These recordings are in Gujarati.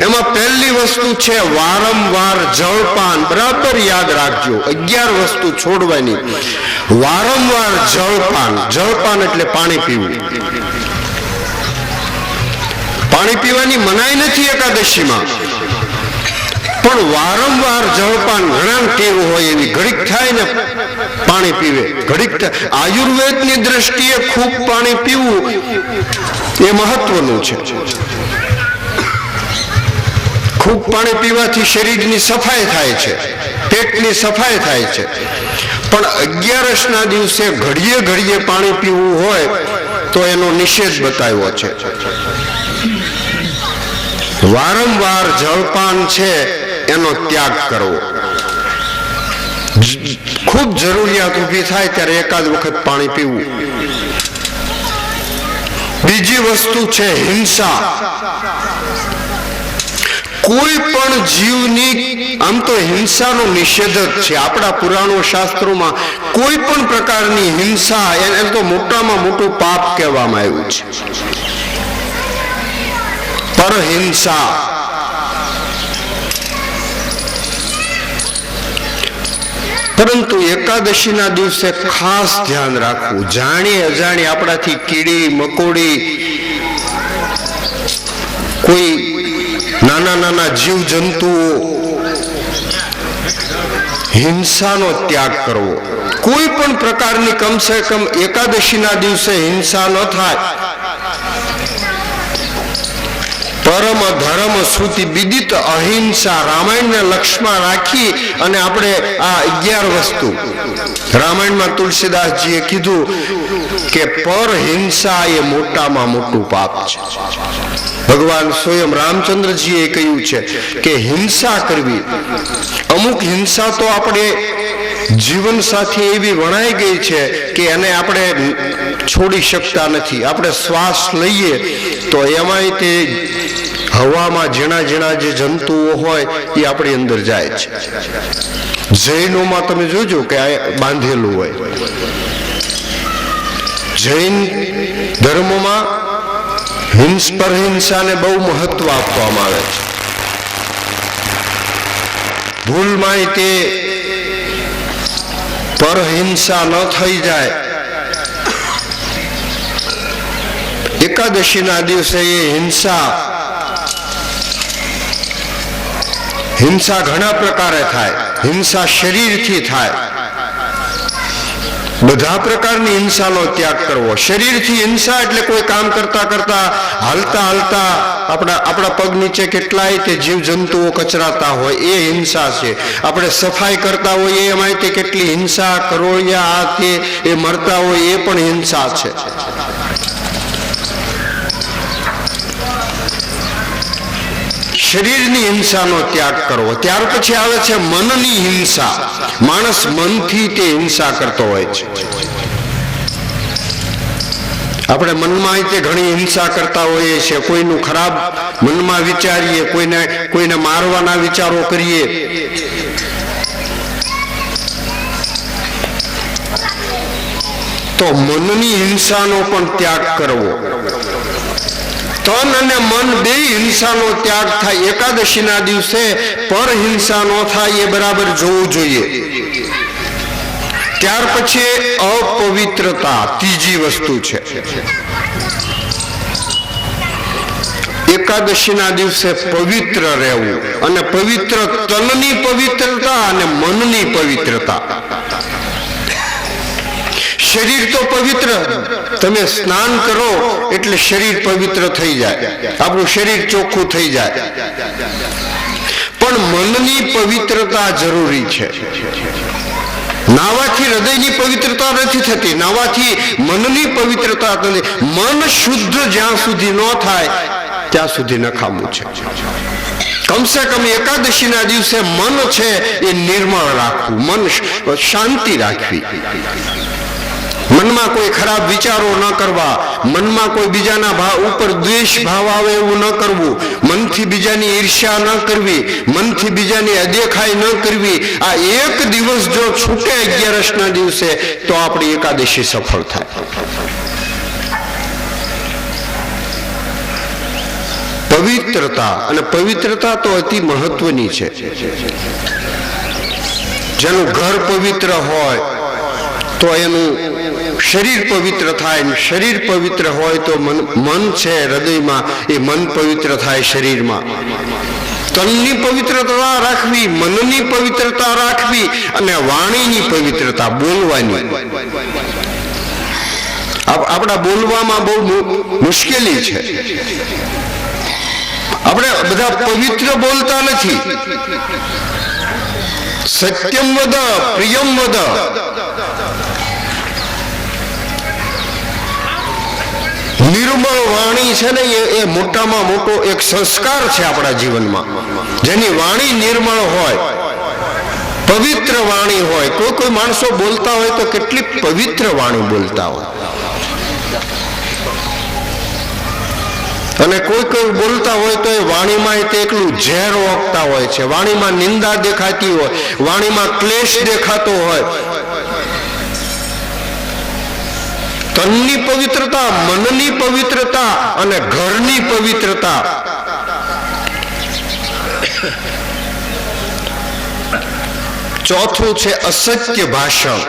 એમાં પહેલી વસ્તુ છે વારંવાર જળપાન. બરાબર યાદ રાખજો, 11 વસ્તુ છોડવાની. વારંવાર જળપાન. જળપાન એટલે પાણી પીવું. પાણી પીવાની મનાઈ નથી એકાદશીમાં, પણ વારંવાર જળપાન. ઘણા ટેવ હોય એવી, ઘડીક થાય ને પાણી પીવે, ઘડીક થાય. આયુર્વેદની દ્રષ્ટિએ ખૂબ પાણી પીવું એ મહત્વનું છે. ખૂબ પાણી પીવાથી શરીરની સફાઈ થાય છે, પેટની સફાઈ થાય છે. પણ 11ના દિવસે ઘડીએ ઘડીએ પાણી પીવું હોય તો એનો નિષેધ બતાવ્યો છે. વારંવાર જળપાન છે એનો ત્યાગ કરવો. ખૂબ જરૂરિયાત ઊભી થાય ત્યારે એકાદ વખત પાણી પીવું. બીજી વસ્તુ છે હિંસા. કોઈ પણ જીવની, આમ તો હિંસાનો નિષેધ જ છે આપણા પુરાણો શાસ્ત્રોમાં. કોઈ પણ પ્રકારની હિંસા એને તો મોટામાં મોટું પાપ કહેવામાં આવ્યું છે. પરહિંસા. પરંતુ એકાદશીના દિવસે ખાસ ધ્યાન રાખવું. જાણી અજાણી આપણાથી કીડી મકોડી, કોઈ નાના નાના જીવ જંતુઓ, હિંસાનો ત્યાગ કરવો. કોઈ પણ પ્રકારની કમસે કમ એકાદશીના દિવસે હિંસા ન થાય. પરમ ધર્મ શ્રુતિ વિદિત અહિંસા. રામાયણને લક્ષ્યમાં રાખી અને આપણે આ 11 વસ્તુ રામાયણમાં તુલસીદાસજીએ કીધું કે પરહિંસા એ મોટામાં મોટું પાપ છે. ભગવાન સ્વયં રામચંદ્રજીએ કહ્યું છે કે હિંસા કરવી. અમુક હિંસા તો આપણે જીવન સાથે એવી વણાઈ ગઈ છે કે એને આપણે છોડી શકતા નથી. આપણે શ્વાસ લઈએ તો એમાંય તે હવામાં ઝીણા ઝીણા જે જંતુઓ હોય એ આપણી અંદર જાય છે. જૈનોમાં તમે જોજો કે આ બાંધેલું હોય. જૈન ધર્મમાં પરહિંસાને બહુ મહત્વ આપવામાં આવે છે. ભૂલમાંય તે પરહિંસા ન થઈ જાય. એકાદશીના દિવસે એ હિંસા ઘણા પ્રકારે થાય. હિંસા શરીરથી થાય. બધા પ્રકારની હિંસાનો ત્યાગ કરવો. શરીરથી હિંસા એટલે કોઈ કામ કરતા કરતા, હાલતા હાલતા આપણા પગ નીચે કેટલાય તે જીવ જંતુઓ કચરાતા હોય એ હિંસા છે. આપણે સફાઈ કરતા હોઈએ એમાં તે કેટલી હિંસા, કરોળિયા આ તે એ મરતા હોય એ પણ હિંસા છે. શરીરની હિંસાનો ત્યાગ કરવો. ત્યાર પછી આવે છે મનની હિંસા. માણસ મનથી તે હિંસા કરતો હોય છે. આપણે મનમાં તે ઘણી હિંસા કરતા હોઈએ છીએ. કોઈનું ખરાબ મનમાં વિચારીએ, કોઈને મારવાના વિચારો કરીએ. તો મનની હિંસાનો પણ ત્યાગ કરવો. તન અને મન બે હિંસાનો ત્યાગ થાય. એકાદશીના દિવસે પરહિંસા ન થાય એ બરાબર જોવું જોઈએ. ત્યાર પછી અપવિત્રતા ત્રીજી વસ્તુ છે. એકાદશીના દિવસે પવિત્ર રહેવું. અને પવિત્ર તનની પવિત્રતા અને મનની પવિત્રતા. શરીર તો પવિત્ર, તમે સ્નાન કરો એટલે શરીર પવિત્ર થઈ જાય, આપણું શરીર ચોખ્ખું થઈ જાય. પણ મનની પવિત્રતા જરૂરી છે. નાવાથી હૃદયની પવિત્રતા નથી થતી, નાવાથી મનની પવિત્રતા નથી. મન શુદ્ધ જ્યાં સુધી ન થાય ત્યાં સુધી નકામું છે. કમસે કમ એકાદશીના દિવસે મન છે એ નિર્મળ રાખવું, મન શાંતિ રાખવી. મનમાં કોઈ ખરાબ વિચારો ન કરવા, મનમાં કોઈ બીજાના ભાવ ઉપર દ્વેષ ભાવ આવે એવું ન કરવું, મનથી બીજાની ઈર્ષ્યા ન કરવી, મનથી બીજાની અદેખાઈ ન કરવી. આ એક દિવસ જો છૂટે 11ના દિવસે તો આપણી એકાદશી સફળ થાય. પવિત્રતા, અને પવિત્રતા તો અતિ મહત્વની છે. જેનું ઘર પવિત્ર હોય તો એનું શરીર પવિત્ર થાય, શરીર પવિત્ર હોય તો મન છે હૃદયમાં, એ મન પવિત્ર થાય શરીરમાં. તનની પવિત્રતા રાખવી, મનની પવિત્રતા રાખવી, અને વાણીની પવિત્રતા, બોલવાની. આપણા બોલવામાં બહુ મુશ્કેલી છે. આપણે બધા પવિત્ર બોલતા નથી. સત્યમ વદ પ્રિયમ વદ, નિર્મળ વાણી છે ને એ મોટામાં મોટો એક સંસ્કાર છે આપણા જીવનમાં. જેની વાણી નિર્મળ હોય, પવિત્ર વાણી હોય. કોઈ માણસો બોલતા હોય તો કેટલી પવિત્ર વાણી બોલતા હોય, અને કોઈ બોલતા હોય તો એ વાણીમાં તે એકલું ઝેર ઓગતા હોય છે. વાણીમાં નિંદા દેખાતી હોય, વાણીમાં ક્લેશ દેખાતો હોય. તનની પવિત્રતા, મનની પવિત્રતા અને ઘરની પવિત્રતા. ચોથું છે અસત્ય ભાષણ.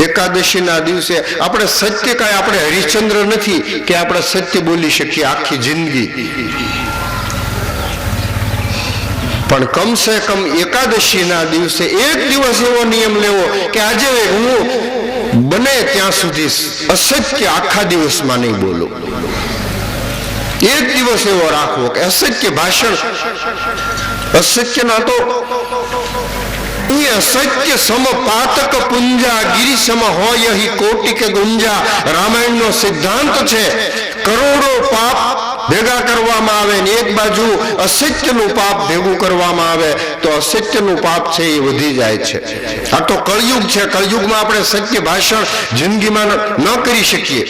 એકાદશીના દિવસે આપણે સત્ય કાંઈ, આપણે હરિશ્ચંદ્ર નથી કે આપણે સત્ય બોલી શકીએ આખી જિંદગી, પણ કમસે કમ એકાદશીના દિવસે એક દિવસ એવો નિયમ લેવો કે આજે હું બને ત્યાં સુધી અસત્ય આખા દિવસમાં નહીં બોલું. એક દિવસ એવો રાખવો કે અસત્ય ભાષણ. અસત્યના તો અસત્ય સમ પાતક પુંજા, ગિરિ સમ હોય કોટિક ગુંજા. રામાયણનો સિદ્ધાંત છે. કરોડો પાપ ભેગા કરવામાં આવે ને એક બાજુ અસત્યનું પાપ ભેગું કરવામાં આવે તો અસત્યનું પાપ છે એ વધી જાય છે. આ તો કળયુગ છે. કળયુગમાં આપણે સત્ય ભાષણ જિંદગીમાં ન કરી શકીએ,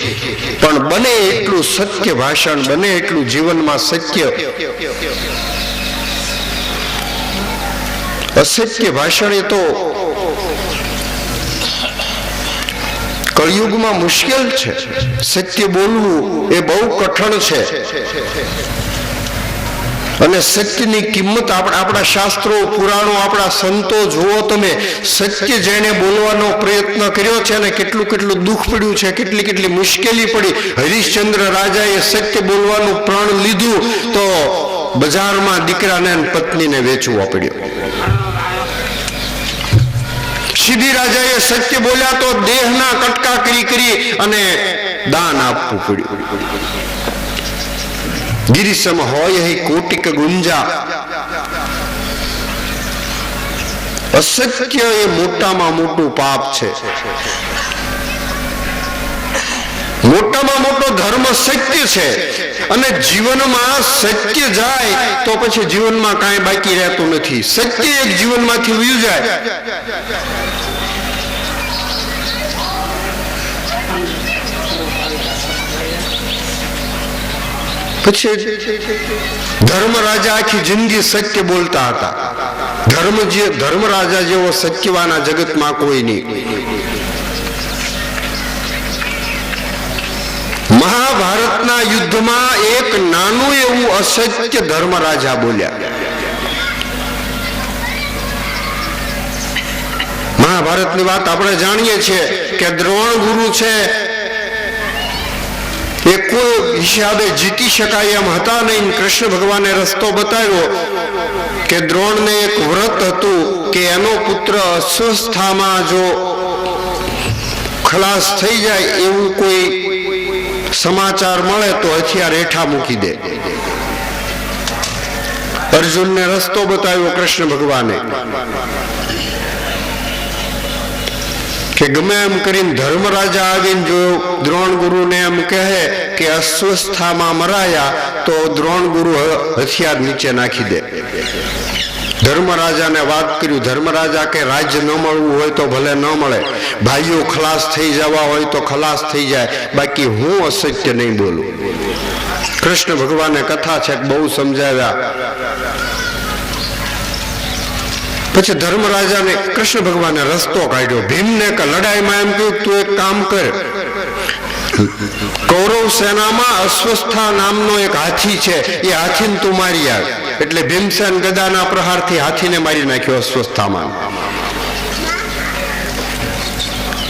પણ બને એટલું સત્ય ભાષણ, બને એટલું જીવનમાં સત્ય. અસત્ય ભાષણ એ તો કળયુગમાં મુશ્કેલ છે. સત્ય બોલવું એ બહુ કઠણ છે, અને સત્યની કિંમત આપણા શાસ્ત્રો, પુરાણો, આપણા સંતો જુઓ તમે. સત્ય જેને બોલવાનો પ્રયત્ન કર્યો છે અને કેટલું કેટલું દુઃખ પડ્યું છે, કેટલી કેટલી મુશ્કેલી પડી. હરિશ્ચંદ્ર રાજાએ સત્ય બોલવાનું પ્રણ લીધું તો બજારમાં દીકરાને પત્નીને વેચવો પડ્યો. સિદ્ધિ રાજાએ સત્ય બોલ્યા તો દેહના કટકા કરી અને દાન આપવું પડ્યું. ગિરિસમ હોય કોટિક ગુંજા. અસત્ય એ મોટામાં મોટું પાપ છે. મોટામાં મોટો ધર્મ સત્ય છે, અને જીવનમાં સત્ય જાય તો પછી જીવનમાં કાંઈ બાકી રહેતું નથી. સત્ય એક જીવનમાંથી વયું જાય પછી ધર્મ રાજા આખી જિંદગી સત્ય બોલતા હતા. ધર્મ રાજા જેવો સત્યવાના જગતમાં કોઈ નહીં. મહાભારતના યુદ્ધમાં એક નાનું એવું અસત્ય ધર્મ રાજા બોલ્યા. મહાભારતની વાત આપણે જાણીએ છીએ કે દ્રોણ ગુરુ છે એ કોઈ હિસાબે જીતી શકાય એમ હતા નહીં. કૃષ્ણ ભગવાને રસ્તો બતાવ્યો કે દ્રોણને એક વ્રત હતું કે એનો પુત્ર અસ્વસ્થામાં જો ખલાસ થઈ જાય એવું કોઈ સમાચાર મળે તો હથિયાર હેઠા મૂકી દે. અર્જુનને રસ્તો બતાવ્યો કૃષ્ણ ભગવાને કે ગમે એમ કરીને ધર્મરાજા આવીને જો દ્રોણ ગુરુને એમ કહે કે અસ્વસ્થામાં મરાયા તો દ્રોણ ગુરુ હથિયાર નીચે નાખી દે. ધર્મરાજાને વાત કર્યું. ધર્મરાજા કે રાજ્ય ન મળવું હોય તો ભલે ન મળે, ભાઈઓ ખલાસ થઈ જવા હોય તો ખલાસ થઈ જાય, બાકી હું અસત્ય નહીં બોલું. કૃષ્ણ ભગવાને કથા છે બહુ સમજાવ્યા. પછી ધર્મરાજાને કૃષ્ણ ભગવાને રસ્તો કાઢ્યો. ભીમને લડાઈમાં એમ કહ્યું તું એક કામ કર, કૌરવ સેનામાં અશ્વસ્થા નામનો એક હાથી છે, એ હાથીને તું મારી આવ. એટલે ભીમસેન ગદાના પ્રહારથી હાથીને મારી નાખ્યો અશ્વસ્થામાં.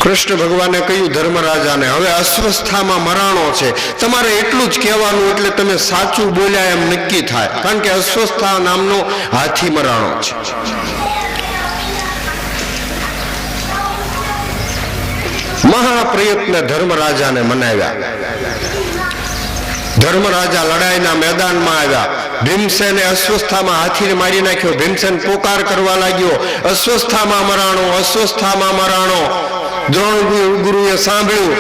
કૃષ્ણ ભગવાને કહ્યું ધર્મરાજાને, હવે અસ્વસ્થામાં મરાણો છે, તમારે એટલું જ કહેવાનું એટલે તમે સાચું બોલ્યા એમ નક્કી થાય, કારણ કે અસ્વસ્થા નામનો હાથી મરાણો છે. મહાપ્રયત્ન ધર્મરાજાને મનાવ્યા. ધર્મરાજા લડાઈના મેદાનમાં આવ્યા. ભીમસેને અસ્વસ્થામાં હાથીને મારી નાખ્યો. ભીમસેન પોકાર કરવા લાગ્યો, અસ્વસ્થામાં મરાણો, અસ્વસ્થામાં મરાણો. દ્રોણ ગુરુએ સાંભળ્યું.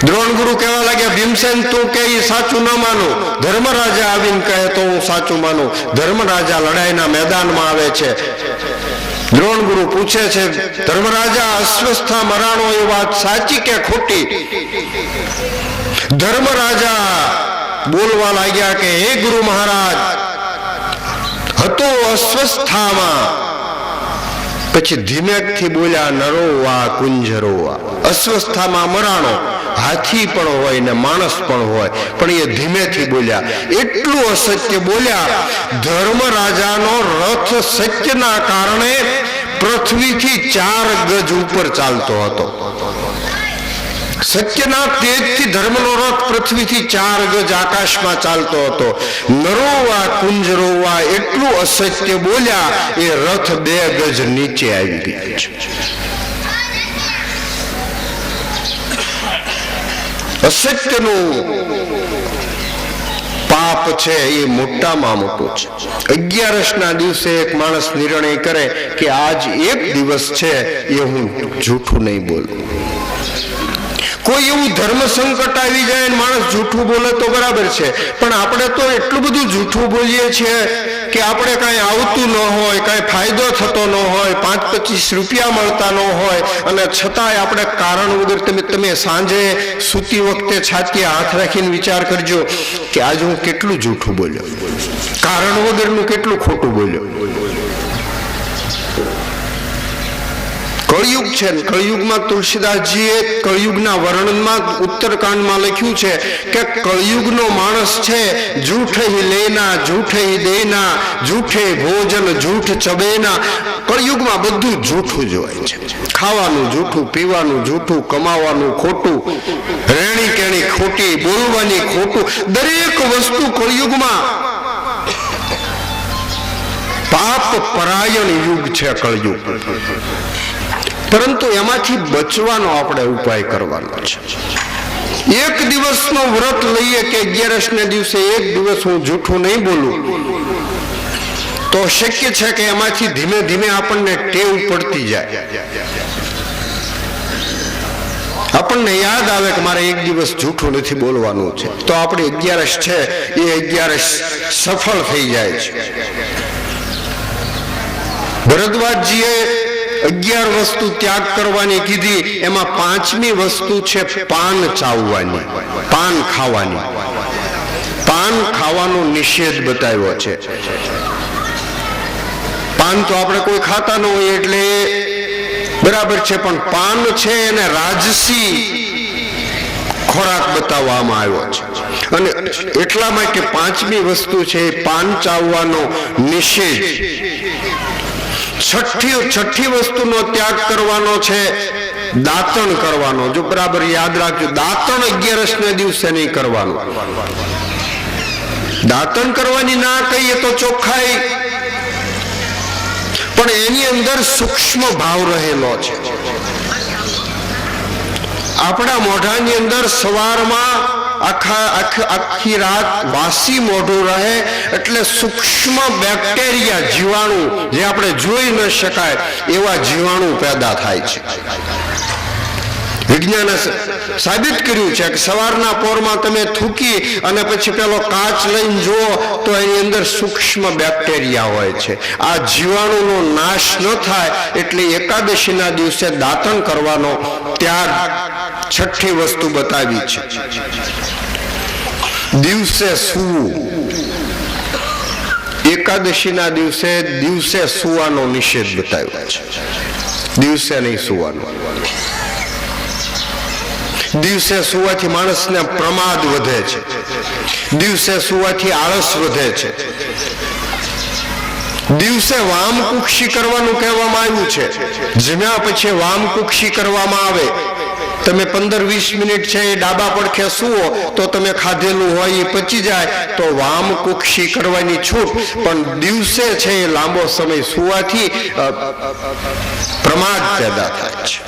દ્રોણ ગુરુ કહેવા લાગ્યા, ભીમસેન તું કે સાચું ન માનું. ધર્મરાજા આવીને કહે તો હું સાચું માનું. ધર્મરાજા લડાઈના મેદાનમાં આવે છે. દ્રોણ ગુરુ પૂછે છે, ધર્મરાજા અસ્વસ્થા મરાણો એ વાત સાચી કે ખોટી? ધર્મરાજા બોલવા લાગ્યા કે હે ગુરુ મહારાજ, હતો અસ્વસ્થામાં. પછી ધીમેકથી બોલ્યા, નરોવા કુંજરોવા. અસ્વસ્થામાં મરાણો હાથી પણ હોય ને માણસ પણ હોય, પણ એ ધીમેથી બોલ્યા. એટલું અસત્ય બોલ્યા, ધર્મરાજાનો રથ સત્યના કારણે પૃથ્વીથી 4 ગજ ઉપર ચાલતો હતો. સત્યના તેજથી ધર્મનો રથ પૃથ્વીથી 4 ગજ આકાશમાં ચાલતો હતો. નરોવા કુંજરોવા એટલું અસત્ય બોલ્યા, એ રથ 2 ગજ નીચે આવી ગયો છે. અસત્યનું પાપ છે એ મોટામાં મોટું છે. 11ના દિવસે એક માણસ નિર્ણય કરે કે આજ એક દિવસ છે એ હું જૂઠું નહીં બોલું. કોઈ એવું ધર્મ સંકટ આવી જાય અને માણસ જૂઠું બોલે તો બરાબર છે, પણ આપણે તો એટલું બધું જૂઠું બોલીએ છીએ કે આપણે કાંઈ આવતું ન હોય, કાંઈ ફાયદો થતો ન હોય, 5-25 રૂપિયા મળતા ન હોય, અને છતાંય આપણે કારણ વગર તમે સાંજે સૂતી વખતે છાતીએ હાથ રાખીને વિચાર કરજો કે આજે હું કેટલું જૂઠું બોલ્યો, કારણ વગરનું કેટલું ખોટું બોલ્યો. કળયુગ છે. કળયુગમાં તુલસીદાસજીએ કળયુગના વર્ણનમાં ઉત્તરકાંડમાં લખ્યું છે કે કળયુગનો માણસ છે, જૂઠે હી લેના જૂઠે હી દેના, જૂઠે ભોજન જૂઠ ચબેના. કળયુગમાં બધું જૂઠું જ હોય છે. ખાવાનું જૂઠું, પીવાનું જૂઠું, કમાવાનું ખોટું, રહેણી કેણી ખોટી, બોલવાની ખોટું, દરેક વસ્તુ કળયુગમાં. પાપ પરાયણ યુગ છે કળયુગ. પરંતુ એમાંથી બચવાનો આપણે ઉપાય કરવાનો છે. એક દિવસનો વ્રત લઈએ કે 11ને દિવસે એક દિવસ હું જૂઠું નહીં બોલું, તો શક્ય છે કે એમાંથી ધીમે ધીમે આપણને ટેવ પડતી જાય. આપણને યાદ આવે કે મારે એક દિવસ જૂઠું નથી બોલવાનું છે, તો આપણે 11 છે એ 11 સફળ થઈ જાય છે. ભરદ્વાજજીએ 11 વસ્તુ ત્યાગ કરવાની કીધી, એમાં 5મી વસ્તુ છે પાન ચાવવાની, પાન ખાવાની. પાન ખાવાનો નિષેધ બતાવ્યો છે. પાન તો આપણે કોઈ ખાતા ન હોય એટલે બરાબર છે, પણ પાન છે એને રાજસી ખોરાક બતાવવામાં આવ્યો છે. અને એટલા માટે 5મી વસ્તુ છે પાન ચાવવાનો નિષેધ. છઠ્ઠી વસ્તુનો ત્યાગ કરવાનો છે દાંતણ કરવાનો. જો બરાબર યાદ રાખજો, દાંતણ 11ને દિવસે નહીં કરવાનું. દાંતણ કરવાની ના કહીએ તો ચોખ્ખાઈ, પણ એની અંદર સૂક્ષ્મ ભાવ રહેલો છે. આપણા મોઢાની અંદર સવારમાં આખી રાત વાસી મોઢું રહે એટલે સૂક્ષ્મ બેક્ટેરિયા, જીવાણુ, જે આપણે જોઈ ન શકાય એવા જીવાણુ પેદા થાય છે. વિજ્ઞાને સાબિત કર્યું છે કે સવારના પોરમાં તમે થૂકી અને પછી પેલો કાચ લઈને જુઓ તો એની અંદર સૂક્ષ્મ બેક્ટેરિયા હોય છે. આ જીવાણુનો નાશ ન થાય એટલે એકાદશીના દિવસે દાંતણ કરવાનો ત્યાગ છઠ્ઠી વસ્તુ બતાવી છે. દિવસે સૂવું, એકાદશીના દિવસે સૂવાનો નિષેધ બતાવ્યો છે. દિવસે નહીં સૂવાનો. દિવસે સુવાથી માણસને પ્રમાદ વધે છે, દિવસે સુવાથી આળસ વધે છે, દિવસે વામકુક્ષી કરવાનું કહેવામાં આવ્યું છે. જમ્યા પછી વામકુક્ષી કરવામાં આવે. તમે 15-20 મિનિટ છે એ ડાબા પડખે સુવો તો તમે ખાધેલું હોય એ પચી જાય તો વામકુક્ષી કરવાની છૂટ. પણ દિવસે છે એ લાંબો સમય સુવાથી પ્રમાદ પેદા થાય છે.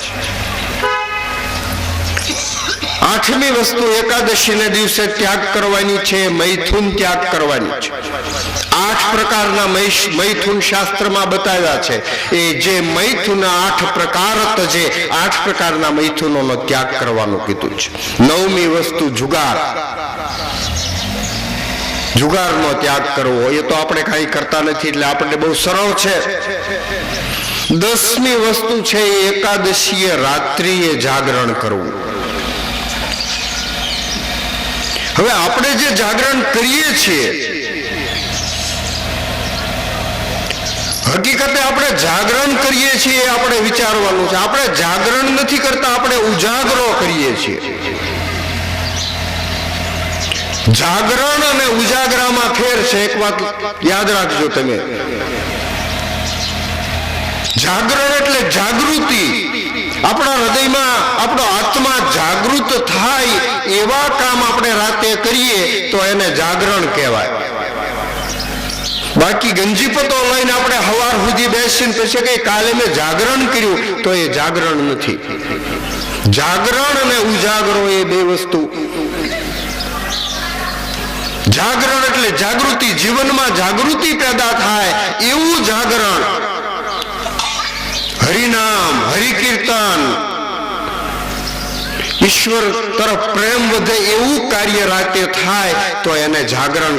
8મી વસ્તુ એકાદશીને દિવસે ત્યાગ કરવાની છે, મૈથુન ત્યાગ કરવાની છે. 8 પ્રકારના મૈથુન શાસ્ત્રમાં બતાવ્યા છે. એ જે મૈથુન 8 પ્રકાર જે 8 પ્રકારના મૈથુનોનો ત્યાગ કરવાનું કીધું છે. 9મી વસ્તુ જુગાર, જુગારનો ત્યાગ કરવો. એ તો આપણે કઈ કરતા નથી એટલે આપણને બહુ સરળ છે. 10મી વસ્તુ છે એકાદશીએ રાત્રિએ જાગરણ કરવું. હવે આપણે જે જાગરણ કરીએ છીએ, હકીકતે આપણે જાગરણ કરીએ છીએ એ આપણે વિચારવાનું છે. આપણે જાગરણ નથી કરતા, આપણે ઉજાગરો કરીએ છીએ. જાગરણ અને ઉજાગરામાં ફેર છે. એક વાત યાદ રાખજો તમે. જાગરણ એટલે જાગૃતિ. આપણા હૃદયમાં આપણો આત્મા જાગૃત થાય એવા કામ આપણે રાતે કરીએ તો એને જાગરણ કહેવાય. બાકી ગંજીપતો લઈને આપણે સવાર સુધી બેસીને પછી કઈ કાલે મેં જાગરણ કર્યું તો એ જાગરણ નથી. જાગરણ અને ઉજાગરો એ બે વસ્તુ. જાગરણ એટલે જાગૃતિ, જીવનમાં જાગૃતિ પેદા થાય એવું જાગરણ. હરિનામ, હરિકીર્તન, ઈશ્વર તરફ પ્રેમ વધે એવું કાર્ય રાતે થાય તો એને જાગરણ.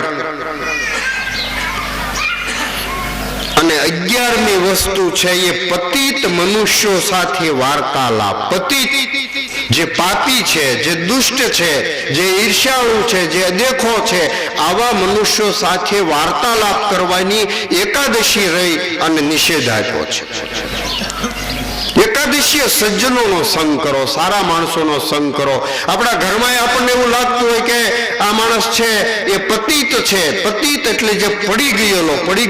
અને 11મી વસ્તુ છે એ પતિત મનુષ્યો સાથે વાર્તાલાપ. પતિત જે પાપી છે, જે દુષ્ટ છે, જે ઈર્ષ્યાળુ છે, જે અદેખો છે, આવા મનુષ્યો સાથે વાર્તાલાપ કરવાની એકાદશી રહી અને નિષેધ આપ્યો છે. એકાદશીએ સજ્જનોનો સંગ કરો, સારા માણસોનો સંગ કરો. આપણા ઘરમાં આપણને એવું લાગતું હોય કે આ માણસ છે એ પતિત છે. પતિત એટલે જે પડી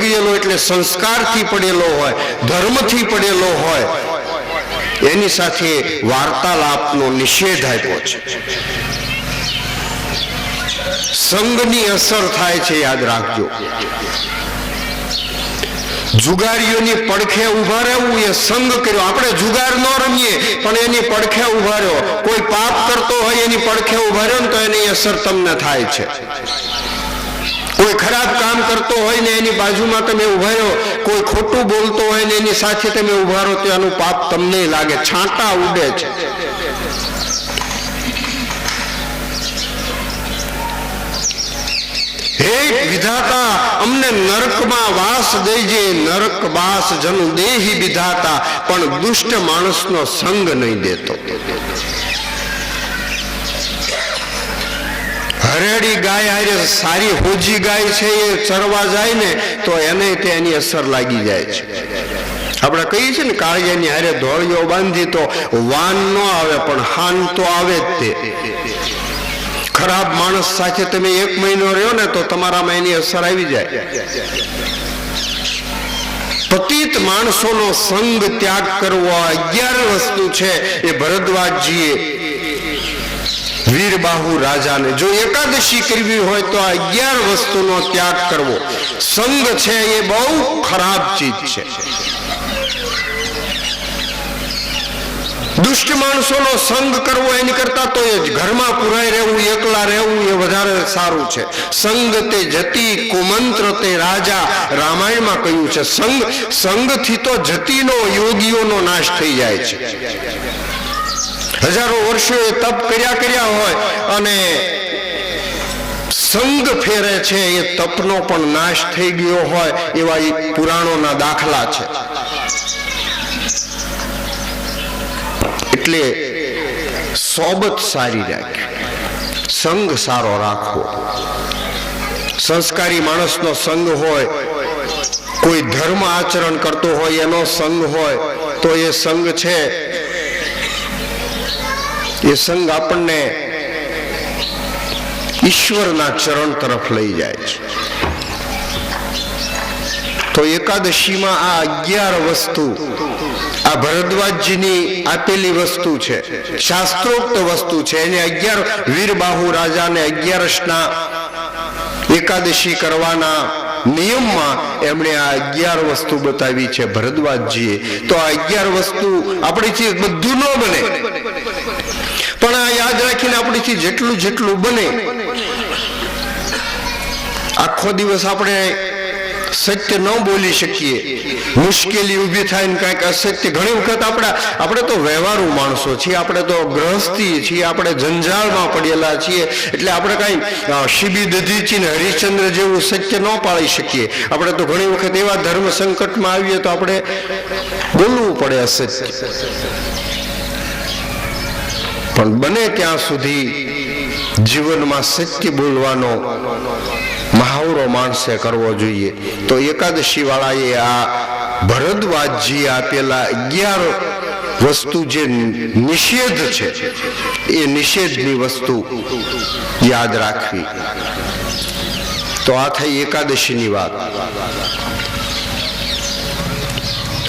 ગયેલો એટલે સંસ્કારથી પડેલો હોય, ધર્મથી પડેલો હોય, એની સાથે વાર્તાલાપનો નિષેધ આપ્યો છે. સંગની અસર થાય છે, યાદ રાખજો. જુગારીઓની પડખે ઉભા રહેવું એ સંગ કર્યો. આપણે જુગાર ન રમીએ પણ એની પડખે ઉભા રહ્યો. કોઈ પાપ કરતો હોય એની પડખે ઉભા રહ્યો ને તો એની અસર તમને થાય છે. કોઈ ખરાબ કામ કરતો હોય ને એની બાજુમાં તમે ઉભા રહ્યો, કોઈ ખોટું બોલતો હોય ને એની સાથે તમે ઉભા રહો તો એનું પાપ તમને લાગે, છાંટા ઉડે છે. હે વિધાતા, અમને નરકમાં વાસ દેજે, નરક બાસ જનુ દેહી વિધાતા, પણ દુષ્ટ માણસનો સંગ નહીં દેતો. હરેડી ગાય હારે સારી હોજી ગાય છે એ ચરવા જાય ને તો એને તેની અસર લાગી જાય છે. આપણે કહીએ છીએ ને કાળિયાની હારે ધોળીઓ બાંધી તો વાન ન આવે પણ હાન તો આવે જ તે. ખરાબ માણસ સાથે તમે 1 મહિનો રહ્યો ને તો તમારામાં એની અસર આવી જાય. પતિત માણસોનો સંગ ત્યાગ કરવો 11 વસ્તુ છે એ ભરદ્વાજજીએ વીરબાહુ રાજાને, જો એકાદશી કરવી હોય તો 11 વસ્તુનો ત્યાગ કરવો. સંગ છે એ બહુ ખરાબ ચીજ છે. દુષ્ટ માણસોનો સંગ કરવો એની કરતા તો એ ઘરમાં પુરાઈ રહેવું, એકલા રહેવું એ વધારે સારું છે. સંગ તે જતી કુમંત્ર તે રાજા, રામાયણમાં કહ્યું છે. સંગથી તો જતીનો, યોગીઓનો નાશ થઈ જાય છે. હજારો વર્ષો એ તપ કર્યા હોય અને સંગ ફેરે છે એ તપનો પણ નાશ થઈ ગયો હોય એવા પુરાણોના દાખલા છે. એટલે સોબત સારી રાખવી, સંગ સારો રાખવો. સંસ્કારી માણસનો સંગ હોય, કોઈ ધર્મ આચરણ કરતો હોય એનો સંગ હોય તો એ સંગ છે એ સંગ આપણને ઈશ્વરના ચરણ તરફ લઈ જાય છે. તો એકાદશીમાં આ 11 વસ્તુ, આ ભરદ્વાજજીની આપેલી વસ્તુ છે, શાસ્ત્રોક્ત વસ્તુ છે. એને 11 વીરબાહુ રાજાને 11ના એકાદશી કરવાના નિયમમાં એમણે આ 11 વસ્તુ બતાવી છે ભરદ્વાજજીએ. તો આ 11 વસ્તુ આપણીથી બધું ન બને, પણ આ યાદ રાખીને આપણીથી જેટલું જેટલું બને. આખો દિવસ આપણે સત્ય ન બોલી શકીએ, મુશ્કેલી ઊભી થાય ને કાંઈક અસત્ય. ઘણી વખત આપણે તો વ્યવહારુ માણસો છીએ, આપણે તો ગ્રહસ્થી છીએ, આપણે જંજાળમાં પડેલા છીએ, એટલે આપણે કાંઈ શિબી દધીચી ને હરિશ્ચંદ્ર જેવું સત્ય ન પાળી શકીએ. આપણે તો ઘણી વખત એવા ધર્મ સંકટમાં આવીએ તો આપણે બોલવું પડે અસત્ય. પણ બને ત્યાં સુધી જીવનમાં સત્ય બોલવાનો મહાવરો માણસે કરવો જોઈએ. તો એકાદશી વાળાએ આ ભરદ્વાજજી આપેલા 11 વસ્તુ જે નિષેધ છે એ નિષેધની વસ્તુ યાદ રાખવી. તો આ થઈ એકાદશીની વાત.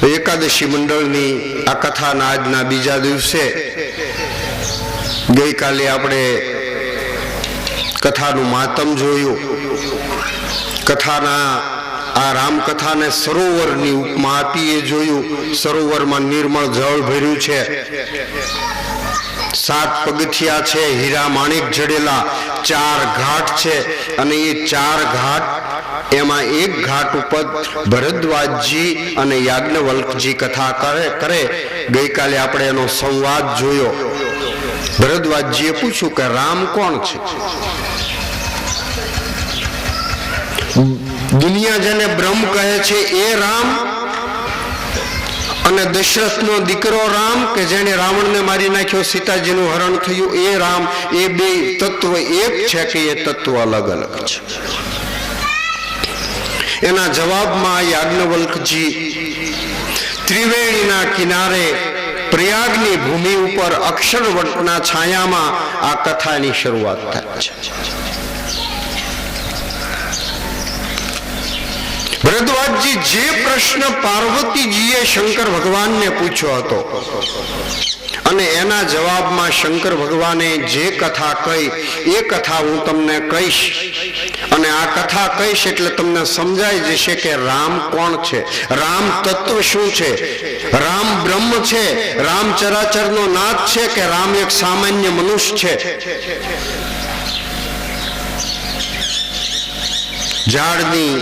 તો એકાદશી મંડળની આ કથાના આજના બીજા દિવસે ગઈકાલે આપણે કથાનું માતમ જોયું. કથાના આ રામકથાને સરોવરની ઉપમા આપી એ જોયું. સરોવરમાં નિર્મળ જળ ભર્યું છે, 7 પગથિયા છે, હીરા માણિક જડેલા, 4 ઘાટ છે, અને એ 4 ઘાટ, એમાં એક ઘાટ ઉપર ભરદ્વાજજી અને યાજ્ઞવલ્કજી કથા કરે. ગઈકાલે આપણે એનો સંવાદ જોયો. ભરદ્વાજજીએ પૂછ્યું કે રામ કોણ છે? દુનિયા જેને બ્રહ્મ કહે છે એ રામ, અને દશરથનો દીકરો રામ કે જેને રાવણને મારી નાખ્યો, સીતાજીનું હરણ થયું એ રામ, એ બે તત્વ એક છે કે એ તત્વ અલગ અલગ છે? એના જવાબમાં યાજ્ઞવલ્કજી ત્રિવેણીના કિનારે પ્રયાગની ભૂમિ ઉપર અક્ષરવટના છાયામાં આ કથાની શરૂઆત થાય છે. ભરદ્વાજજી જે પ્રશ્ન પાર્વતીજીએ શંકર ભગવાનને પૂછ્યો હતો અને એના જવાબમાં શંકર ભગવાને જે કથા કહી એ કથા હું તમને કહીશ. અને આ કથા કહીશ એટલે તમને સમજાઈ જશે કે રામ કોણ છે, રામ તત્વ શું છે, રામ બ્રહ્મ છે, રામ ચરાચરનો નાથ છે કે રામ એક સામાન્ય મનુષ્ય છે. ઝાડની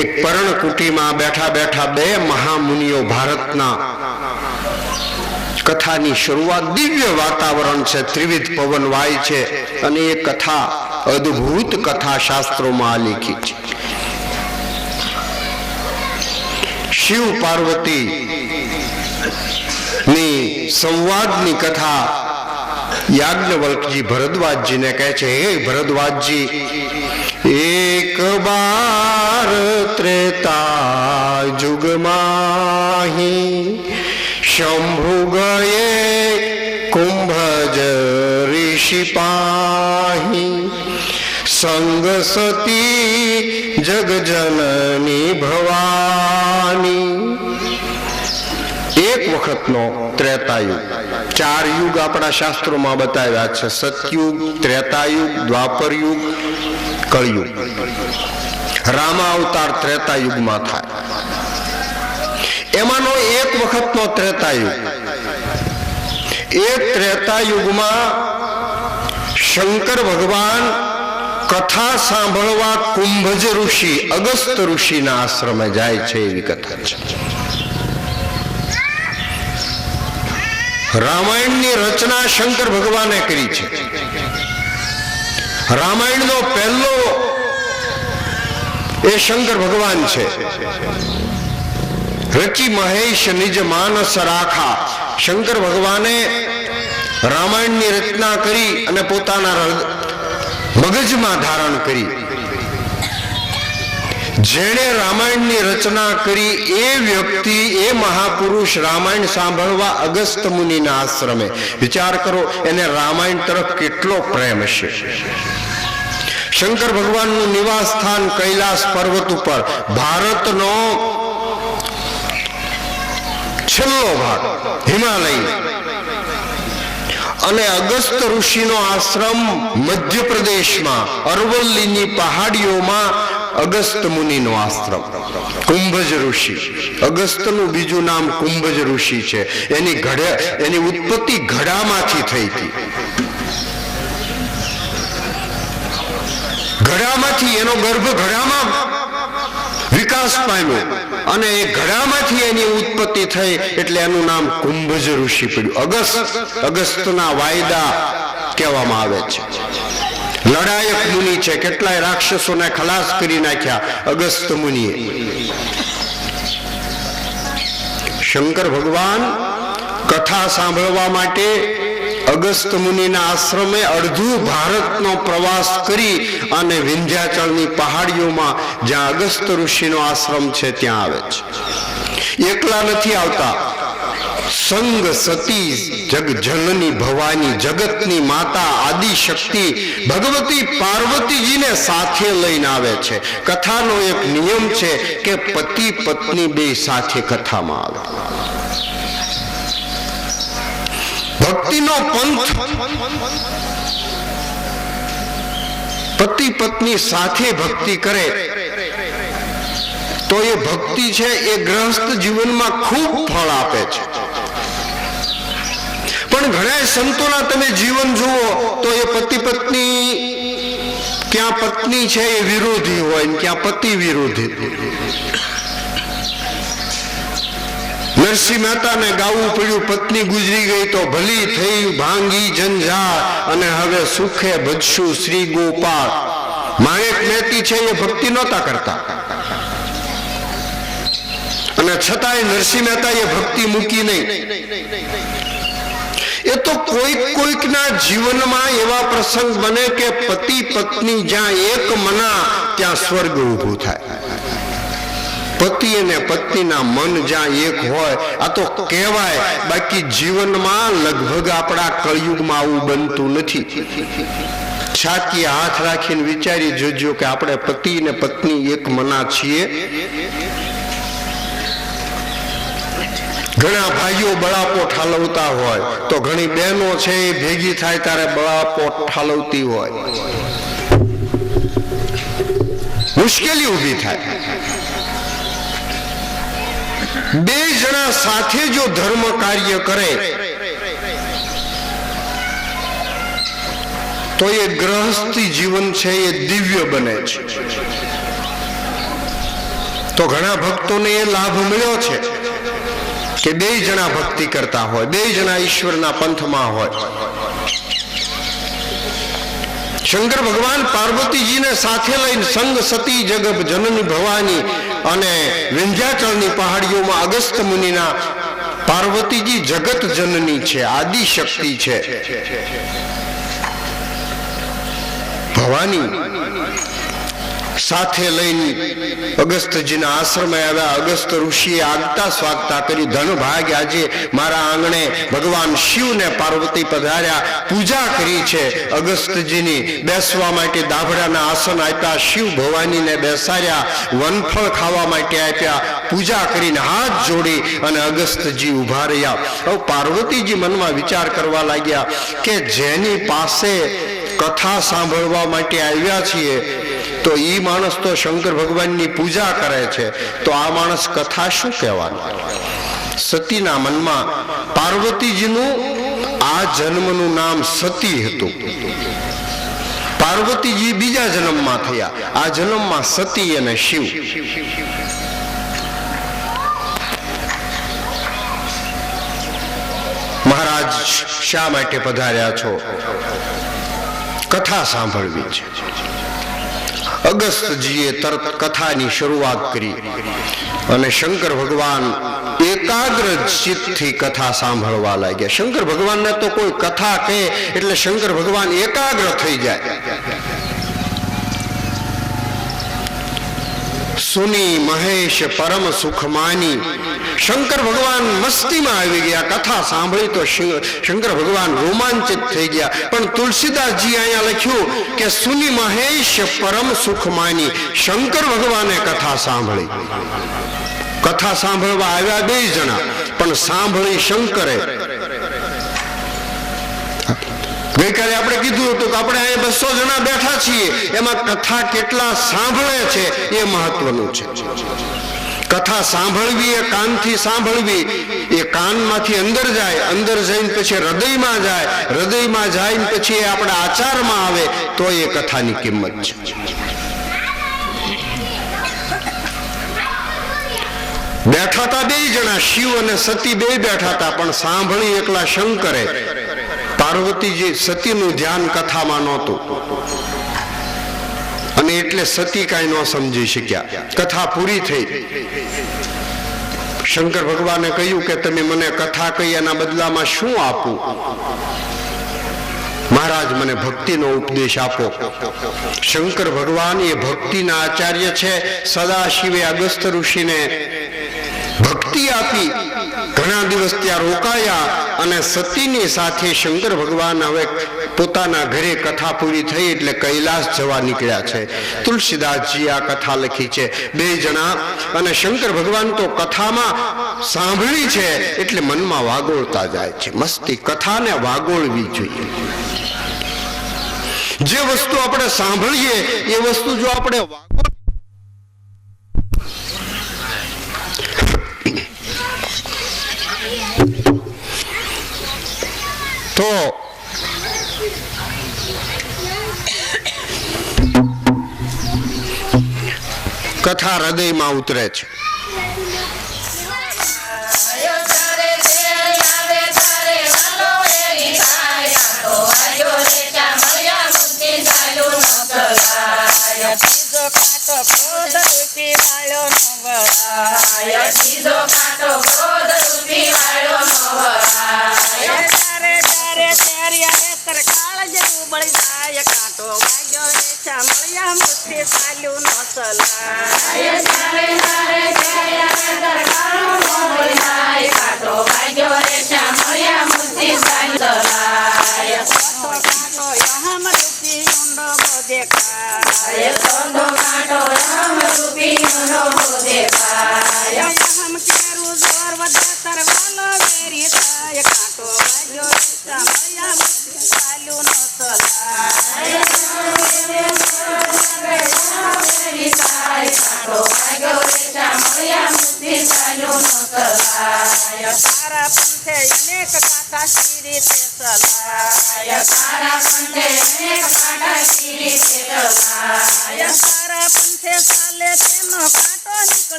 એક પર્ણકુટીમાં બેઠા બેઠા 2 મહામુનિઓ ભારતના કથાની શરૂઆત, દિવ્ય વાતાવરણ છે, ત્રિવિધ પવન વાય છે, અને એ કથા અદ્ભુત કથા શાસ્ત્રોમાં આલેખી છે. શિવ પાર્વતી ની સંવાદની કથા યાજ્ઞવલ્કજી ભરદ્વાજજીને કહે છે, હે ભરદ્વાજજી, એક બાર ત્રેતા યુગમાહી શંભુ ગયે કુંભજ ઋષિ પાહી સંગ સતી જગજનની ભવાની. એક વખતનો ત્રેતાયુગ. 4 યુગ આપણા શાસ્ત્રોમાં બતાવ્યા છે: સતયુગ, ત્રેતાયુગ, દ્વાપર યુગ, કળયુગ. રામા અવતાર ત્રેતાયુગમાં થાય. એમાંનો એક વખતનો ત્રેતાયુગ. એ ત્રેતાયુગમાં શંકર ભગવાન કથા સાંભળવા કુંભજ ઋષિ, અગસ્ત ઋષિના આશ્રમે જાય છે, એવી કથા છે. રામાયણની રચના શંકર ભગવાને કરી છે. રામાયણનો પહેલો એ શંકર ભગવાન છે. રચી મહેશ નિજ માનસ રાખા. શંકર ભગવાને રામાયણની રચના કરી અને પોતાના મગજમાં ધારણ કરી. જેણે રામાયણની રચના કરી એ વ્યક્તિ, એ મહાપુરુષ રામાયણ સાંભળવા અગસ્ત મુનિના આશ્રમે, વિચાર કરો એને રામાયણ તરફ કેટલો પ્રેમ હશે. શંકર ભગવાનનું નિવાસ સ્થાન કૈલાસ પર્વત ઉપર, ભારતનો છેલ્લો ભાગ હિમાલય, અને અગસ્ત ઋષિનો આશ્રમ મધ્યપ્રદેશમાં અરવલ્લીની પહાડીઓમાં અગસ્ત મુનિનો આશ્રમ. કુંભજ ઋષિ, અગસ્તનું બીજું નામ કુંભજ ઋષિ છે. એની ઉત્પત્તિ ઘડામાંથી થઈ હતી. ઘડામાંથી, એનો ગર્ભ ઘડામાં વિકાસ પામ્યો અને એ ઘડામાંથી એની ઉત્પત્તિ થઈ એટલે એનું નામ કુંભજ ઋષિ પડ્યું. અગસ્તના વાયદા કહેવામાં આવે છે. લડાયક મુનિ છે, કેટલાય રાક્ષસોને ખલાસ કરી નાખ્યા અગસ્ત મુનિએ. શંકર ભગવાન કથા સાંભળવા માટે અગસ્ત મુનિના આશ્રમે અડધું ભારતનો પ્રવાસ કરી અને વિંધ્યાચળની પહાડીઓમાં જ્યાં અગસ્ત ઋષિનો આશ્રમ છે ત્યાં આવે છે. એકલા નથી આવતા. સંગ સતી જગજનની ભવાની, જગતની માતા આદિ શક્તિ ભગવતી પાર્વતીજીને સાથે લઈને આવે છે. કથાનો એક નિયમ છે કે પતિ પત્ની બે સાથે કથામાં આવે. ભક્તિનો પંથ પતિ પત્ની સાથે ભક્તિ કરે તો એ ભક્તિ છે એ ગૃહસ્થ જીવનમાં ખૂબ ફળ આપે છે. પણ ઘણા સંતોના તમે જીવન જુઓ તો એ પતિ પત્ની, ક્યાં પત્ની છે એ વિરોધી હોય ને ક્યાં પતિ વિરોધી. નરસિંહ મહેતાને ગાવું પડ્યું, પત્ની ગુજરી ગઈ તો ભલી થઈ ભાંગી જંજાળ, અને હવે સુખે ભજશું શ્રી ગોપાળ. માણેક મહેતી છે એ ભક્તિ નહોતા કરતા, અને છતાંય નરસિંહ મહેતા એ ભક્તિ મૂકી નહીં. એ તો કોઈકના જીવનમાં એવા પ્રસંગ બને કે પતિ પત્ની જ્યાં એક મના ત્યાં સ્વર્ગ ઊભું થાય. પતિ અને પત્નીના મન જ્યાં એક હોય, આ તો કહેવાય. બાકી જીવનમાં લગભગ આપણા કળયુગમાં આવું બનતું નથી. છાતીએ હાથ રાખીને વિચારી જોજો કે આપણે પતિ અને પત્ની એક મના છીએ. ઘણા ભાઈઓ બળાપો ઠાલવતા હોય તો ઘણી બહેનો છે એ ભેગી થાય ત્યારે બળાપો ઠાલવતી હોય. મુશ્કેલી ઊભી થાય. બે જણા સાથે જો ધર્મ કાર્ય કરે તો એ ગૃહસ્થી જીવન છે એ દિવ્ય બને છે. તો ઘણા ભક્તોને એ લાભ મળ્યો છે કે બે જણા ભક્તિ કરતા હોય, બે જણા ઈશ્વરના પંથમાં હોય. શંકર ભગવાન પાર્વતીજીને સાથે લઈને સંગ સતી જગત જનની ભવાની અને વિંધ્યાચળની પહાડીઓમાં અગસ્ત મુનિના, પાર્વતીજી જગત જનની છે, આદિ શક્તિ છે. ભવાની સાથે લઈને અગસ્તજીના આશ્રમે આવ્યા. અગસ્ત ઋષિએ આગતા સ્વાગતા કરી. ધન ભાગ આજે મારા આંગણે ભગવાન શિવને પાર્વતી પધાર્યા, પૂજા કરી છે. અગસ્તજીની બેસવા માટે દાભડાના આસન આપ્યા, શિવ ભવાનીને બેસાડ્યા, વનફળ ખાવા માટે આપ્યા, પૂજા કરીને હાથ જોડી અને અગસ્તજી ઉભા રહ્યા. હવે પાર્વતીજી મનમાં વિચાર કરવા લાગ્યા કે જેની પાસે કથા સાંભળવા માટે આવ્યા છીએ તો ઈ માણસ તો શંકર ભગવાનની પૂજા કરે છે, તો આ માણસ કથા શું કહેવાનું? સતીના મનમાં પાર્વતીજીનું આ જન્મનું નામ સતી હતું. પાર્વતીજી બીજા જન્મમાં થયા, આ જન્મમાં સતી અને શિવ. મહારાજ શા માટે પધાર્યા છો? કથા સાંભળવી છે. અગસ્તજીએ તરત કથાની શરૂઆત કરી અને શંકર ભગવાન એકાગ્ર ચિત્તથી કથા સાંભળવા લાગ્યા. શંકર ભગવાનને તો કોઈ કથા કહે એટલે શંકર ભગવાન એકાગ્ર થઈ જાય. સુની મહેશ પરમ સુખ માની. શંકર ભગવાન મસ્તીમાં આવી ગયા. કથા સાંભળી તો શંકર ભગવાન રોમાંચિત થઈ ગયા. પણ તુલસીદાસજી અહીંયા લખ્યું કે સુની મહેશ પરમ સુખ માની. શંકર ભગવાને કથા સાંભળી. કથા સાંભળવા આવ્યા 2 જણા, પણ સાંભળી શંકરે. ગઈકાલે આપણે કીધું હતું કે આપણે અહીંયા 200 જણા બેઠા છીએ, એમાં કથા કેટલા સાંભળે છે એ મહત્વનું છે. કથા સાંભળવી એ કાનથી સાંભળવી, એ કાનમાંથી અંદર જાય, અંદર જઈને પછી હૃદયમાં જાય, હૃદયમાં જાય પછી એ આપણા આચારમાં આવે, તો એ કથાની કિંમત છે. બેઠા હતા 2 જણા, શિવ અને સતી 2 બેઠા હતા, પણ સાંભળી એકલા શંકરે. પાર્વતીજી સતીનું ધ્યાન કથામાં નહોતું અને એટલે સતી કાંઈ ન સમજી શક્યા. કથા પૂરી થઈ. શંકર ભગવાને કહ્યું કે તમે મને કથા કહી, એના બદલામાં શું આપું? મહારાજ મને ભક્તિનો ઉપદેશ આપો. શંકર ભગવાન એ ભક્તિના આચાર્ય છે. સદાશિવે અગસ્ત્ય ઋષિને ભક્તિ આપી, ઘણા દિવસ ત્યાં રોકાયા અને સતીની સાથે શંકર ભગવાન હવે પોતાના ઘરે કથા પૂરી થઈ એટલે કૈલાસ જવા નીકળ્યા છે. તુલસીદાસજી આ કથા લખી છે. 2 જણા અને શંકર ભગવાન તો કથામાં સાંભળી છે એટલે મનમાં વાગોળતા જાય છે. મસ્તી કથાને વાગોળવી જોઈએ. જે વસ્તુ આપણે સાંભળીએ એ વસ્તુ જો આપણે તો કથા હૃદયમાં ઉતરે છે.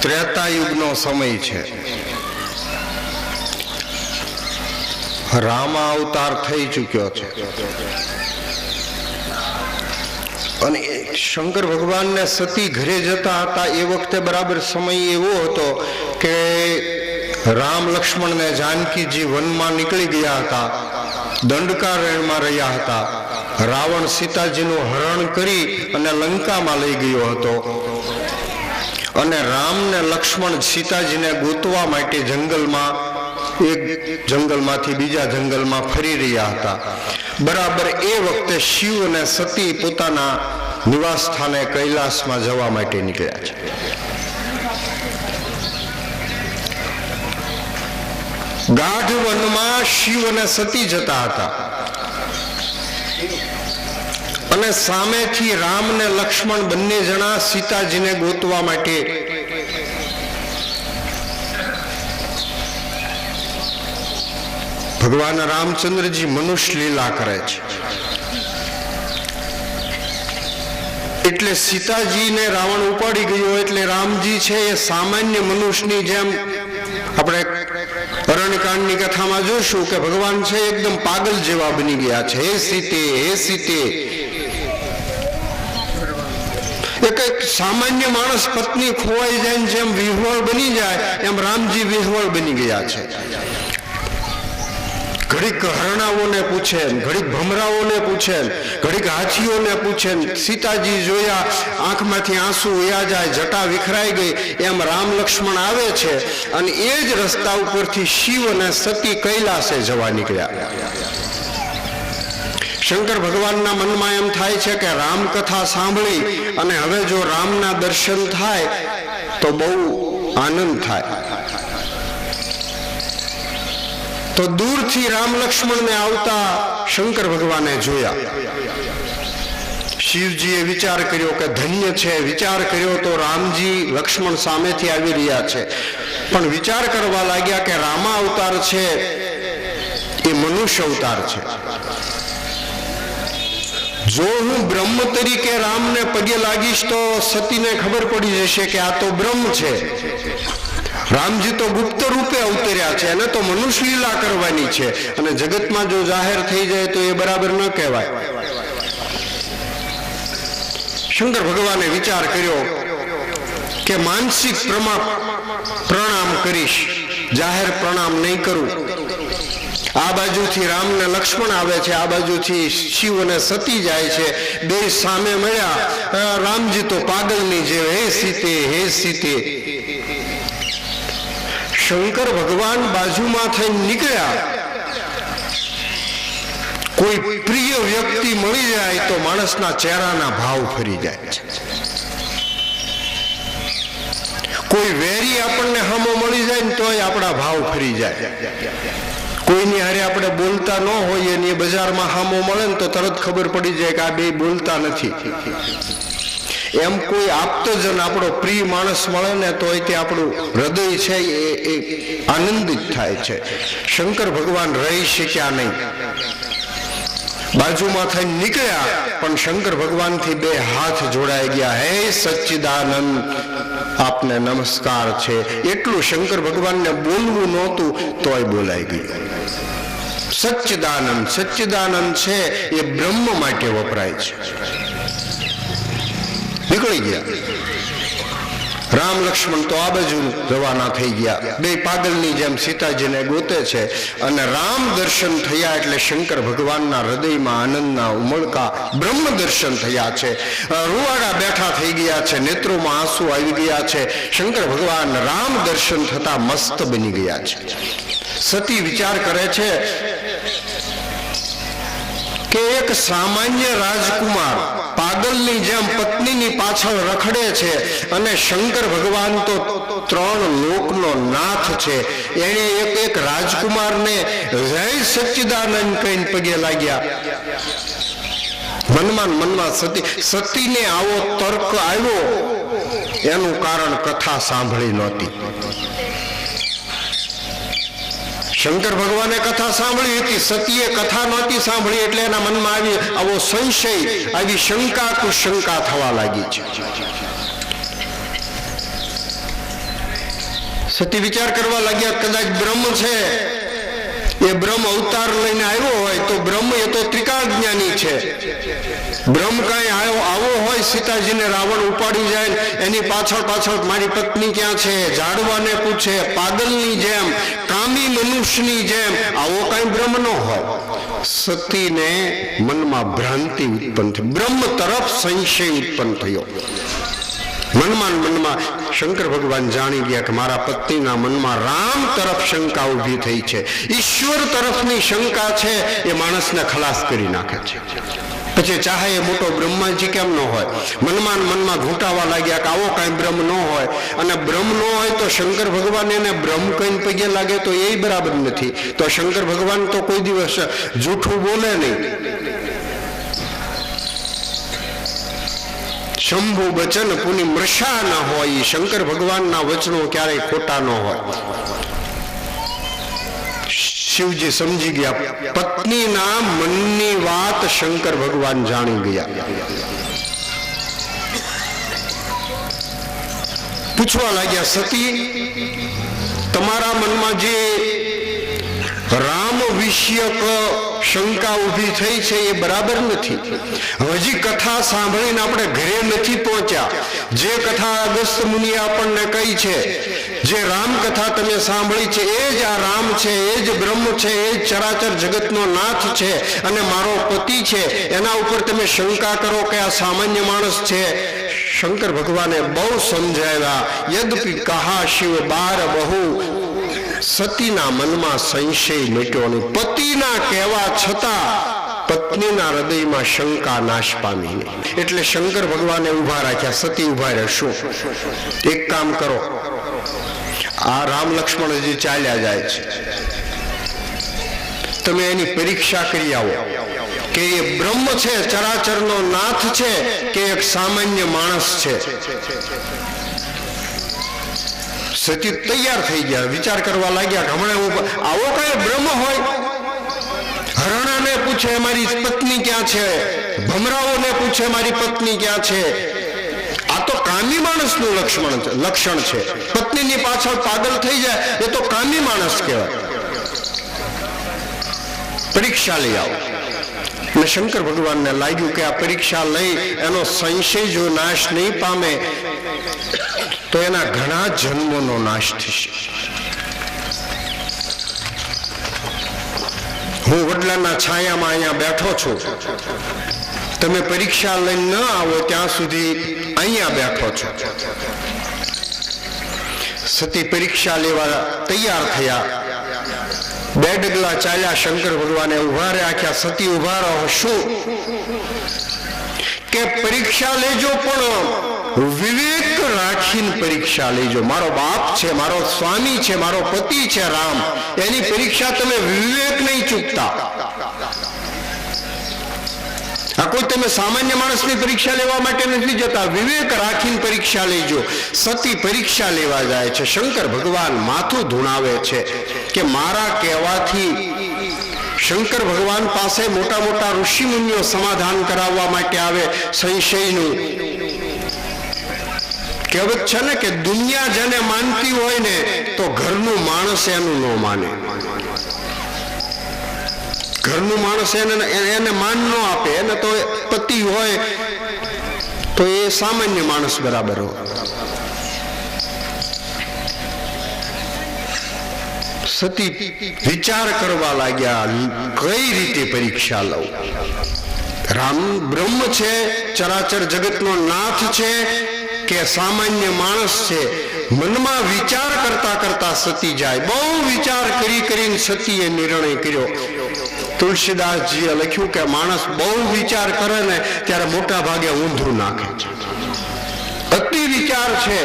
ત્રેતા યુગનો સમય છે. રામ અવતાર થઈ ચૂક્યો છે અને શંકર ભગવાનને સતી ઘરે જતા હતા એ વખતે બરાબર સમય એવો હતો કે રામ લક્ષ્મણ ને જાનકીજી વનમાં નીકળી ગયા હતા, દંડકારણ્યમાં રહ્યા હતા. રાવણ સીતાજીનું હરણ કરી અને લંકામાં લઈ ગયો હતો અને રામ ને લક્ષ્મણ સીતાજીને ગોતવા માટે જંગલમાં, એક જંગલમાંથી બીજા જંગલમાં ફરી રહ્યા હતા. બરાબર એ વખતે શિવ અને સતી પોતાના નિવાસ સ્થાને કૈલાસમાં જવા માટે નીકળ્યા છે. ગાઢ વનમાં શિવ અને સતી જતા હતા અને સામેથી રામ ને લક્ષ્મણ બંને જણા સીતાજીને ગોતવા માટે ભગવાન રામચંદ્રજી મનુષ્ય લીલા કરે છે એટલે સીતાજીને રાવણ ઉપાડી ગયો એટલે રામજી છે એ સામાન્ય મનુષ્યની જેમ આપણે અરણ્યકાંડની કથામાં જોશું કે ભગવાન છે એકદમ પાગલ જેવા બની ગયા છે. હે સીતે, હે સીતે. એક સામાન્ય માણસ પત્ની ખોવાઈ જાય ને જેમ વિહવળ બની જાય એમ રામજી વિહવળ બની ગયા છે. ઘડીક હરણાઓને પૂછે, ઘડીક ભમરાઓને પૂછે, ઘડીક હાથીઓને પૂછે. સીતાજી જોયા, આંખમાંથી આંસુ વયા જાય, જટા વિખરાઈ ગઈ. એમ રામ લક્ષ્મણ આવે છે અને એ જ રસ્તા ઉપરથી શિવ અને સતી કૈલાસે જવા નીકળ્યા. શંકર ભગવાનના મનમાં એમ થાય છે કે રામકથા સાંભળી અને હવે જો રામના દર્શન થાય તો બહુ આનંદ થાય. તો દૂરથી રામ લક્ષ્મણને આવતા શંકર ભગવાને જોયા. શિવજીએ વિચાર કર્યો કે ધન્ય છે. વિચાર કર્યો તો રામજી લક્ષ્મણ સામેથી આવી રહ્યા છે, પણ વિચાર કરવા લાગ્યા કે રામા અવતાર છે એ મનુષ્ય અવતાર છે. જો હું બ્રહ્મ તરીકે રામને પગે લાગીશ તો સતીને ખબર પડી જશે કે આ તો બ્રહ્મ છે. રામજી તો ગુપ્ત રૂપે અવતર્યા છે, એને તો મનુષ્ય લીલા કરવાની છે અને જગતમાં જો જાહેર થઈ જાય તો એ બરાબર ન કહેવાય. શંકર ભગવાને વિચાર કર્યો કે માનસિક પ્રણામ કરીશ, જાહેર પ્રણામ નહીં કરું. આ બાજુથી રામ ને લક્ષ્મણ આવે છે, આ બાજુથી શિવ અને સતી જાય છે. બે સામે મળ્યા. રામજી તો પાગલની જેમ હે સીતે, હે સીતે. શંકર ભગવાન બાજુમાં થઈને નીકળ્યા. કોઈ પ્રિય વ્યક્તિ મળી જાય તો માણસના ચહેરાના ભાવ ફરી જાય છે. કોઈ વેરી આપણને હામો મળી જાય ને તોય આપણા ભાવ ફરી જાય. કોઈની હારે આપણે બોલતા ન હોઈએ ને એ બજારમાં હામો મળે ને તો તરત ખબર પડી જાય કે આ બે બોલતા નથી. એમ કોઈ આપતજન આપણો પ્રિય માણસ મળે ને તો તે આપણું હૃદય છે એ આનંદિત થાય છે. શંકર ભગવાન રહી શક્યા નહીં, બાજુમાં થઈને નીકળ્યા, પણ શંકર ભગવાનથી બે હાથ જોડાઈ ગયા. હે સચ્ચિદાનંદ, આપને નમસ્કાર છે. એટલું શંકર ભગવાનને બોલવું નહોતું તોય બોલાઈ ગયું. સચ્ચિદાનંદ, સચ્ચિદાનંદ છે એ બ્રહ્મ માટે વપરાય છે. નીકળી ગયા. રામ લક્ષ્મણ તો આ બાજુ રવાના થઈ ગયા. બે પાગલની જેમ સીતાજીને ગોતે છે અને રામ દર્શન થયા એટલે શંકર ભગવાનના હૃદયમાં આનંદના ઉમળકા બ્રહ્મ દર્શન થયા છે. રૂવાડા બેઠા થઈ ગયા છે, નેત્રોમાં આંસુ આવી ગયા છે. શંકર ભગવાન રામ દર્શન થતા મસ્ત બની ગયા છે. સતી વિચાર કરે છે કે એક સામાન્ય રાજકુમાર પાગલની જેમ પત્નીની પાછળ રખડે છે અને શંકર ભગવાન તો 3 લોકનો નાથ છે. એને એક રાજકુમારને જય સચ્ચિદાનંદ કહીને પગે લાગ્યા. મનમાં સતીને આવો તર્ક આવ્યો એનું કારણ કથા સાંભળી નહોતી. શંકર ભગવાને કથા સાંભળી હતી, સતીએ કથા નહોતી સાંભળી એટલે એના મનમાં આવો સંશય, આવી શંકા કુશંકા થવા લાગી છે. સતી વિચાર કરવા લાગ્યા કદાચ બ્રહ્મ છે એ બ્રહ્મ અવતાર લઈને આવ્યો હોય તો બ્રહ્મ એ તો ત્રિકાળ જ્ઞાની છે. બ્રહ્મ કઈ આવો હોય સીતાજીને રાવણ ઉપાડી જાય એની પાછળ મારી પત્ની ક્યાં છે જાડવાને પૂછે, પાગલની જેમ, કામી મનુષ્યની જેમ, આવો કઈ બ્રહ્મ ન હોય. સતીને મનમાં ભ્રાંતિ ઉત્પન્ન થઈ, બ્રહ્મ તરફ સંશય ઉત્પન્ન થયો. મનમાં શંકર ભગવાન જાણી ગયા કે મારા પત્નીના મનમાં રામ તરફ શંકા ઉભી થઈ છે. ઈશ્વર તરફની શંકા છે એ માણસને ખલાસ કરી નાખે છે. પછી ચાહે એ મોટો બ્રહ્માજી કેમ ન હોય, મનમાં ઘૂંટાવા લાગ્યા કે આવો કાંઈ બ્રહ્મ ન હોય. અને બ્રહ્મ ન હોય તો શંકર ભગવાન એને બ્રહ્મ કહીને પગે લાગે તો એ બરાબર નથી. તો શંકર ભગવાન તો કોઈ દિવસ જૂઠું બોલે નહીં. શંભુ વચન પુની મૃષા ન હોય. શંકર ભગવાનના વચનો ક્યારેય ખોટા ન હોય. શિવજી સમજી ગયા, પત્નીના મનની વાત શંકર ભગવાન જાણી ગયા. પૂછવા લાગ્યા, સતી, તમારા મનમાં જે રામ વિષયક શંકા ઊભી થઈ છે એ બરાબર નથી. હજી કથા સાંભળીને આપણે ઘરે નથી પહોંચ્યા. જે કથા અગસ્ત્ય મુનિએ આપણને કહી છે, જે રામ કથા તમે સાંભળી છે, એ જ આ રામ છે, એ જ બ્રહ્મ છે, એ જ ચરાચર જગતનો નાથ છે અને મારો પતિ છે. એના ઉપર તમે શંકા કરો કે આ સામાન્ય માણસ છે. શંકર ભગવાને બહુ સમજાવ્યા. યદ્યપિ કહા શિવ બાર બહુ, સતીના મનમાં સંશય મિટ્યો નહીં. પતિના કહેવા છતાં પત્નીના હૃદયમાં શંકા નાશ પામી નહીં. એટલે શંકર ભગવાને ઉભા રાખ્યા. સતી ઉભા રહેશો, એક કામ કરો, આ રામ લક્ષ્મણ જે ચાલ્યા જાય છે, તમે એની પરીક્ષા કરી આવો કે એ બ્રહ્મ છે, ચરાચરનો નાથ છે કે એક સામાન્ય માણસ છે. સતી તૈયાર થઈ ગયા, વિચાર કરવા લાગ્યા કે હમણાં આવો કઈ બ્રહ્મ હોય? હરણાને પૂછે મારી પત્ની ક્યાં છે, ભમરાઓને પૂછે મારી પત્ની ક્યાં છે. આ તો કામી માણસનું લક્ષણ છે. પત્નીની પાછળ પાગલ થઈ જાય એ તો કામી માણસ કહેવાય. પરીક્ષા લઈ આવો. અને શંકર ભગવાનને લાગ્યું કે આ પરીક્ષા લઈ એનો સંશય જો નાશ નહીં પામે તો એના ઘણા જન્મોનો નાશ થશે. હું વડલાના છાયામાં અહીંયા બેઠો છું, તમે પરીક્ષા લઈને ન આવો ત્યાં સુધી અહીંયા બેઠો છો. સતી પરીક્ષા લેવા તૈયાર થયા. બે ડગલા ચાલ્યા. શંકર ભગવાને ઉભા રાખ્યા. સતી ઉભા રહો. શું કે પરીક્ષા લેજો, પણ વિવેક રાખીને પરીક્ષા લેજો. મારો બાપ છે, મારો સ્વામી છે, મારો પતિ છે રામ, એની પરીક્ષા તમે વિવેક નહીં ચૂકતા. આ કોઈ તમે સામાન્ય માણસની પરીક્ષા લેવા માટે નથી જતા, વિવેક રાખીને પરીક્ષા લેજો. સતી પરીક્ષા લેવા જાય છે. શંકર ભગવાન માથું ધૂણાવે છે કે મારા કહેવાથી શંકર ભગવાન પાસે મોટા મોટા ઋષિ મુનિઓ સમાધાન કરાવવા માટે આવે સંશયનું. કહેવત છે ને કે દુનિયા જેને માનતી હોય ને તો ઘરનું માણસ એનું ન માને. ઘરનું માણસ એને માન ન આપે. એને તો પતિ હોય તો એ સામાન્ય માણસ બરાબર હોય. સતી વિચાર કરવા લાગ્યા, કઈ રીતે પરીક્ષા લઉં? રામ બ્રહ્મ છે, ચરાચર જગતનો નાથ છે કે સામાન્ય માણસ છે? મનમાં વિચાર કરતા કરતા સતી જાય. બહુ વિચાર કરીને સતીએ નિર્ણય કર્યો. તુલસીદાસજીએ લખ્યું કે માણસ બહુ વિચાર કરે ને ત્યારે મોટા ભાગે ઊંધું નાખે છે. અતિ વિચાર છે.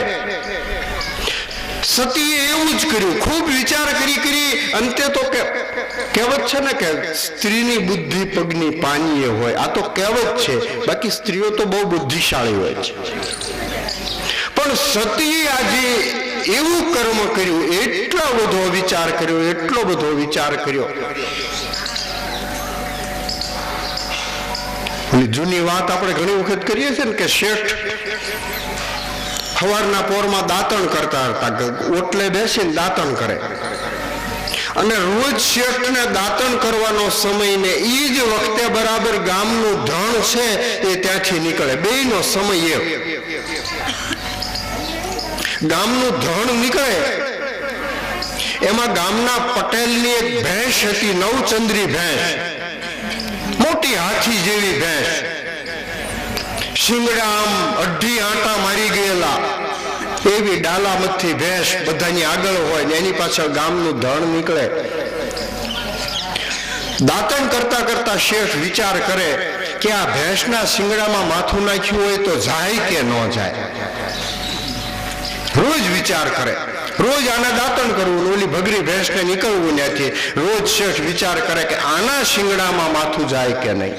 સતીએ એવું જ કર્યું. ખૂબ વિચાર કરી અંતે તો કહેવત છે ને કે સ્ત્રીની બુદ્ધિ પગની પાનીએ હોય. આ તો કહેવત છે, બાકી સ્ત્રીઓ તો બહુ બુદ્ધિશાળી હોય છે. પણ સતીએ આજે એવું કર્મ કર્યું, એટલો બધો વિચાર કર્યો. જૂની વાત આપણે ઘણી વખત કરીએ છીએ ને કે શેઠ સવારના પોરમાં દાંતણ કરતા હતા, ઓટલે બેસીને દાંતણ કરે, અને રોજ શેઠને દાંતણ કરવાનો સમય ને એ જ વખતે બરાબર ગામનું ધણ છે એ ત્યાંથી નીકળે. બેયનો સમય ગામનું ધણ નીકળે. એમાં ગામના પટેલની એક ભેંસ હતી, નવચંદ્રી ભેંસ, મોટી હાથી જેવી ભેંસ, શિંગડા આમ અઢી આંટા મારી ગયેલા, એવી ડાલામથી ભેંસ બધાની આગળ હોય ને એની પાછળ ગામનું ધણ નીકળે. દાંતણ કરતા કરતા શેઠ વિચાર કરે કે આ ભેંસના શિંગડામાં માથું નાખ્યું હોય તો જાય કે ન જાય. રોજ વિચાર કરે, રોજ આને દાંતણ કરવું, ઓલી ભગરી ભેંસને નીકળવું ત્યાંથી. રોજ શેઠ વિચાર કરે કે આના શિંગડામાં માથું જાય કે નહીં.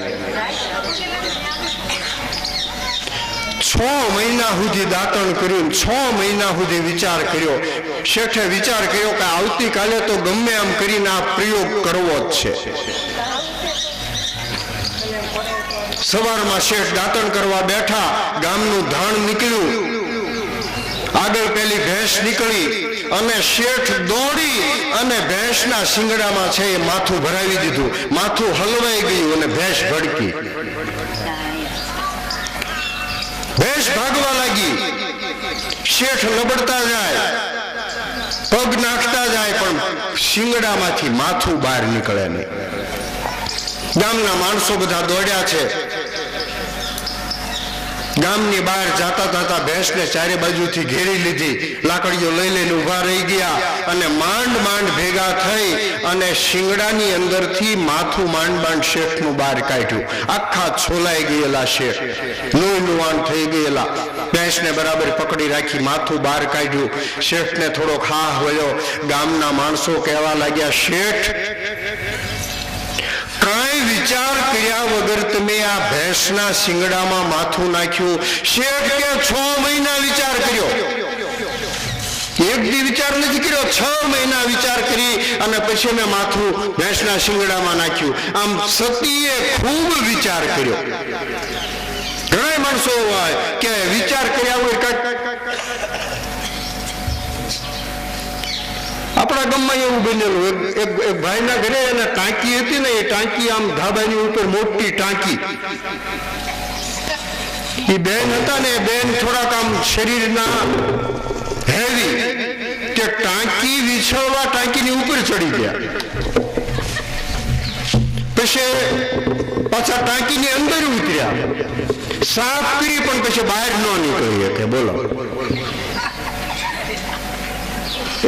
6 મહિના સુધી દાંતણ કર્યું, 6 મહિના સુધી વિચાર કર્યો. શેઠે વિચાર કર્યો કે આવતીકાલે તો ગમે આમ કરીને આ પ્રયોગ કરવો જ છે. સવારમાં શેઠ દાંતણ કરવા બેઠા, ગામનું ધાણ નીકળ્યું, આગળ પેલી ભેંસ નીકળી અને શેઠ દોડી અને ભેંસના શિંગડામાં છે એ માથું ભરાવી દીધું. માથું હલવાઈ ગયું અને ભેંસ ભડકી. ભેંસ ભાગવા લાગી. શેઠ લબડતા જાય, પગ નાખતા જાય, પણ શિંગડામાંથી માથું બહાર નીકળે નહીં. ગામના માણસો બધા દોડ્યા છે. ગામની બહાર જાતા જાતા ભેંસને ચારે બાજુથી ઘેરી લીધી, લાકડીઓ લઈ લઈને ઉભા રહી ગયા અને માંડ માંડ ભેગા થઈ અને શિંગડાની અંદરથી માથું માંડ માંડ શેઠનું બહાર કાઢ્યું. આખા છોલાઈ ગયેલા શેઠ, લોહી લુહાણ થઈ ગયેલા. ભેંસને બરાબર પકડી રાખી, માથું બહાર કાઢ્યું. શેઠને થોડો ખા વળ્યો. ગામના માણસો કહેવા લાગ્યા, શેઠ, કાંઈ વિચાર કર્યા વગર તમે આ ભેંસના શિંગડામાં માથું નાખ્યું. શેઠ કે 6 મહિના વિચાર કર્યો. એક દી વિચાર નથી કર્યો, 6 મહિના વિચાર કરી અને પછી મેં માથું ભેંસના શિંગડામાં નાખ્યું. આમ સતીએ ખૂબ વિચાર કર્યો. ઘણા માણસો હોય કે વિચાર કર્યા વગર આપણા ગામમાં એવું બનેલું. એક ભાઈના ઘરે એને ટાંકી હતી ને, એ ટાંકી આમ ધાબાની ઉપર મોટી ટાંકી. એ બેન હતા ને, બેન થોડાક આમ શરીરના હેવી, કે ટાંકી વિછળવા ટાંકીની ઉપર ચડી ગયા. પછી પાછા ટાંકીની અંદર ઉતર્યા, સાફ કરી, પણ પછી બહાર ન નીકળી કે બોલો.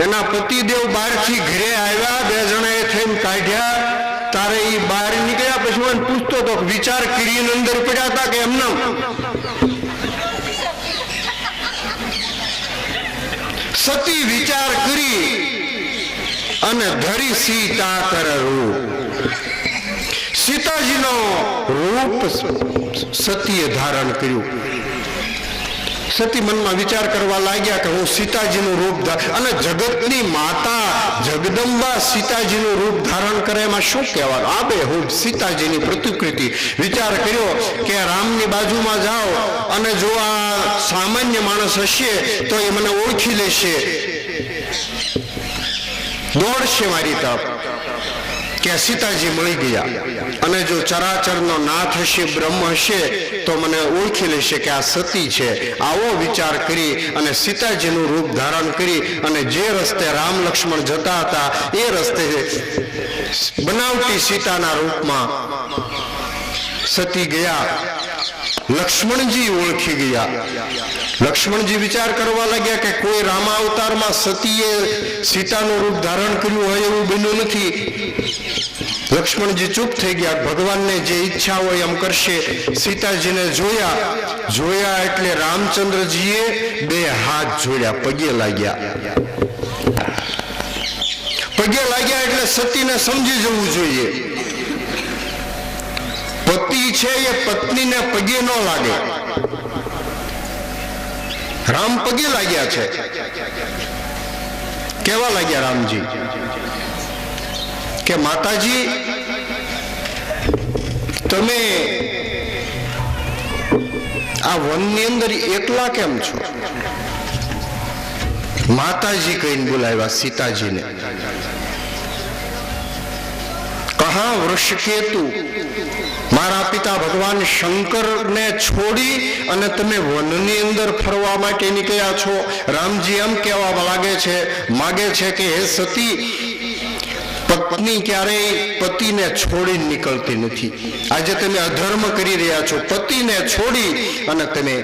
એના પતિદેવ બહારથી ઘરે આવ્યા, 2 જણા એ થઈને કાઢ્યા. તારે એ બહાર નીકળ્યા પછી મને પૂછતો તો વિચાર કરીને અંદર પડ્યા હતા કે એમને. સતી વિચાર કરી અને ધરી સીતા કર રૂપ. સીતાજીનો રૂપ સતીએ ધારણ કર્યું. સતી મનમાં વિચાર કરવા લાગ્યા કે હું સીતાજીનું રૂપ અને જગતની માતા જગદંબા સીતાજીનું રૂપ ધારણ કરે, એમાં શું કહેવાનું? આબે હું સીતાજીની પ્રતિકૃતિ. વિચાર કર્યો કે રામની બાજુમાં જાઓ અને જો આ સામાન્ય માણસ હશે તો એ મને ઓળખી લેશે, દોડશે મારી તરફ કે સીતાજી મળી ગયા. અને જો ચરાચરનો નાથ હશે, બ્રહ્મ હશે, તો મને ઓળખી લેશે કે આ સતી છે. આવો વિચાર કરી અને સીતાજીનું રૂપ ધારણ કરી અને જે રસ્તે રામ લક્ષ્મણ જતા હતા એ રસ્તે બનાવટી સીતાના રૂપમાં સતી ગયા. લક્ષ્મણજી ઓળખી ગયા. લક્ષ્મણજી વિચાર કરવા લાગ્યા કે કોઈ રામા અવતારમાં સતીએ સીતાનું રૂપ ધારણ કર્યું હોય એવું બન્યું નથી. લક્ષ્મણજી ચૂપ થઈ ગયા. ભગવાનને જે ઈચ્છા હોય એમ કરશે. સીતાજીને જોયા એટલે રામચંદ્રજીએ 2 હાથ જોડ્યા, પગે લાગ્યા. પગે લાગ્યા એટલે સતીને સમજી જવું જોઈએ, પતિ છે એ પત્નીને પગે ન લાગે. રામ પગે લાગ્યા છે. કેવા લાગ્યા રામજી કે માતાજી તમે આ વનની અંદર એકલા કેમ છો? માતાજી કહીને બોલાવ્યા સીતાજીને. કહા વૃષકેતુ, મારા પિતા ભગવાન શંકરને છોડી અને તમે વનની અંદર ફરવા માટે નીકળ્યા છો. રામજી એમ કહેવા માગે છે કે હે સતી, પત્ની ક્યારેય પતિને છોડી નીકળતી નથી. આજે તમે અધર્મ કરી રહ્યા છો. પતિને છોડી અને તમે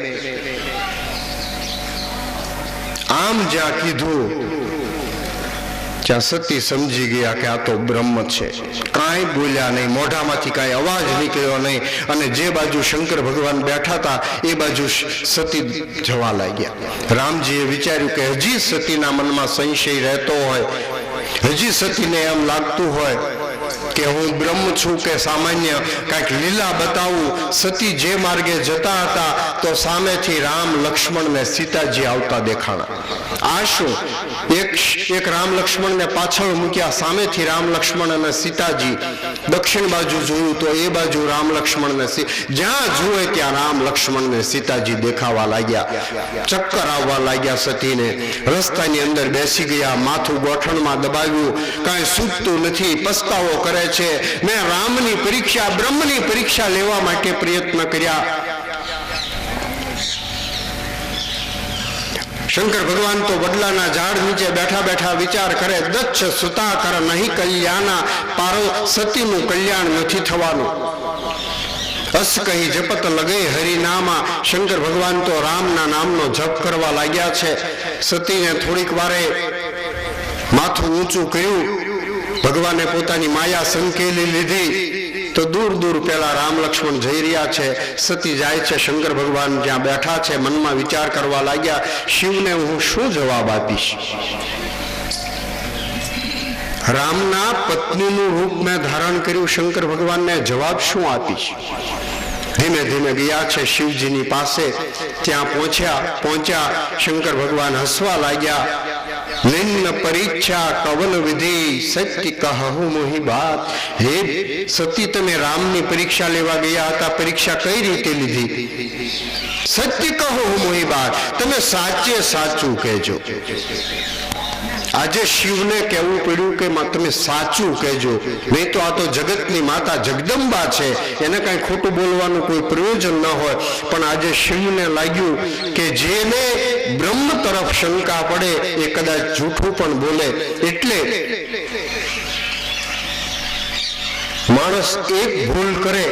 આમ જ્યાં કીધું ત્યાં સતી સમજી ગયા કે આ તો બ્રહ્મ છે. કાંઈ બોલ્યા નહીં, મોઢામાંથી કાંઈ અવાજ નીકળ્યો નહીં. અને જે બાજુ શંકર ભગવાન બેઠા હતા એ બાજુ સતી જવા લાગ્યા. રામજીએ વિચાર્યું કે હજી સતીના મનમાં સંશય રહેતો હોય, હજી સતીને એમ લાગતું હોય કે હું બ્રહ્મ છું કે સામાન્ય કાંઈક લીલા બતાવું. સતી જે માર્ગે જતા હતા તો સામેથી રામ લક્ષ્મણ ને સીતાજી આવતા દેખાણા. આ શું? એક રામ લક્ષ્મણ ને પાછળ મૂક્યા, સામેથી રામ લક્ષ્મણ અને સીતાજી. દક્ષિણ બાજુ જોયું તો એ બાજુ રામ લક્ષ્મણ ને જ્યાં જુએ ત્યાં રામ લક્ષ્મણ ને સીતાજી દેખાવા લાગ્યા. ચક્કર આવવા લાગ્યા સતીને. રસ્તાની અંદર બેસી ગયા, માથું ગોઠણમાં દબાવ્યું, કાંઈ સૂઝતું નથી, પસ્તાવો કરે છે. મેં રામની પરીક્ષા, બ્રહ્મની પરીક્ષા લેવા માટે પ્રયત્ન કર્યા. શંકર ભગવાન તો વડલાના ઝાડ નીચે બેઠા બેઠા વિચાર કરે, દક્ષ સુતા કર નહીં કલ્યાણા, પારો સતીનું કલ્યાણ નથી થવાનું. અસ કહી જપત લગે હરિનામા. શંકર ભગવાન તો રામના નામનો જપ કરવા લાગ્યા છે. સતીને થોડીક વારે માથું ઊંચું કર્યું, ભગવાને પોતાની માયા સંકેલી લીધી તો દૂર દૂર પેલા રામ લક્ષ્મણ જઈ રહ્યા છે. સતી જાય છે, શંકર ભગવાન જ્યાં બેઠા છે મનમાં વિચાર કરવા લાગ્યા, શિવને હું શું જવાબ આપીશ? રામના પત્નીનું રૂપ મેં ધારણ કર્યું, શંકર ભગવાનને જવાબ શું આપીશ? ધીમે ધીમે ગયા છે શિવજીની પાસે. ત્યાં પહોંચ્યા શંકર ભગવાન હસવા લાગ્યા. નિમ્ન પરીક્ષા કવન વિધિ સત્ય કહું મોહી બાત. હે સતી, તમે રામની પરીક્ષા લેવા ગયા હતા, પરીક્ષા કઈ રીતે લીધી? સત્ય કહું મોહી બાત, તમે સાચે સાચું કહેજો. આજે શિવને કહેવું પડ્યું કે તમે સાચું કહેજો, નહીં તો આ તો જગતની માતા જગદંબા છે, એને કાંઈ ખોટું બોલવાનું કોઈ પ્રયોજન ન હોય. પણ આજે શિવને લાગ્યું કે જેને બ્રહ્મ તરફ શંકા પડે એ કદાચ જૂઠું પણ બોલે. એટલે માણસ એક ભૂલ કરે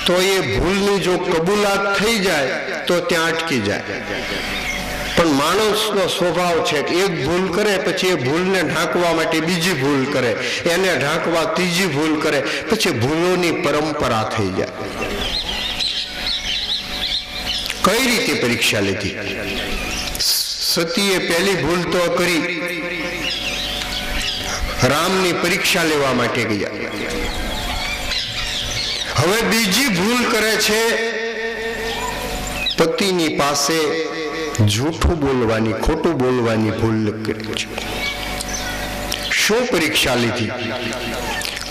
તો એ ભૂલની જો કબૂલાત થઈ જાય તો ત્યાં અટકી જાય. પણ માણસનો સ્વભાવ છે કે એક ભૂલ કરે પછી એ ભૂલને ઢાંકવા માટે બીજી ભૂલ કરે, એને ઢાંકવા ત્રીજી ભૂલ કરે, પછી ભૂલોની પરંપરા થઈ જાય. કઈ રીતે પરીક્ષા લીધી? સતીએ પહેલી ભૂલ તો કરી, રામની પરીક્ષા લેવા માટે ગયા. હવે બીજી ભૂલ કરે છે, પતિની પાસે જૂઠું બોલવાની, ખોટું બોલવાની ભૂલ કરી છે. શું પરીક્ષા લીધી?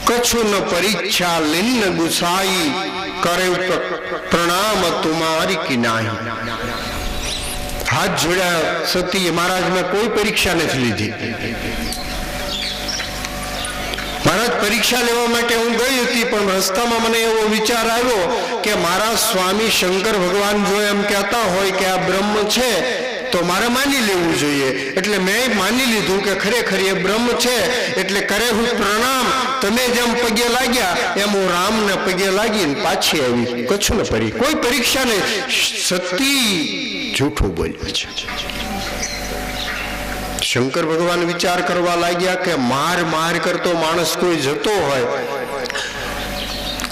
કછું ન પરીક્ષા લિન્ન ગુસાઈ, કરે પ્રણામ તુમારી કી નાહી. હાથ જોડ્યા સતી, મહારાજ મેં કોઈ પરીક્ષા નથી લીધી. મહારાજ પરીક્ષા લેવા માટે હું ગઈ હતી, પણ રસ્તામાં મને એવો વિચાર આવ્યો કે મારા સ્વામી શંકર ભગવાન જો એમ કહેતા હોય કે આ બ્રહ્મ છે તો મારે માની લેવું જોઈએ. એટલે મેં માની લીધું કે ખરેખર એ બ્રહ્મ છે. એટલે કરે હું પ્રણામ, તમે જેમ પગે લાગ્યા એમ હું રામને પગે લાગીને પાછી આવી. કચ્છ ને પરી કોઈ પરીક્ષા નહીં. સતી જૂઠું બોલ્યું છે. શંકર ભગવાન વિચાર કરવા લાગ્યા કે માર કરતો માણસ કોઈ જતો હોય,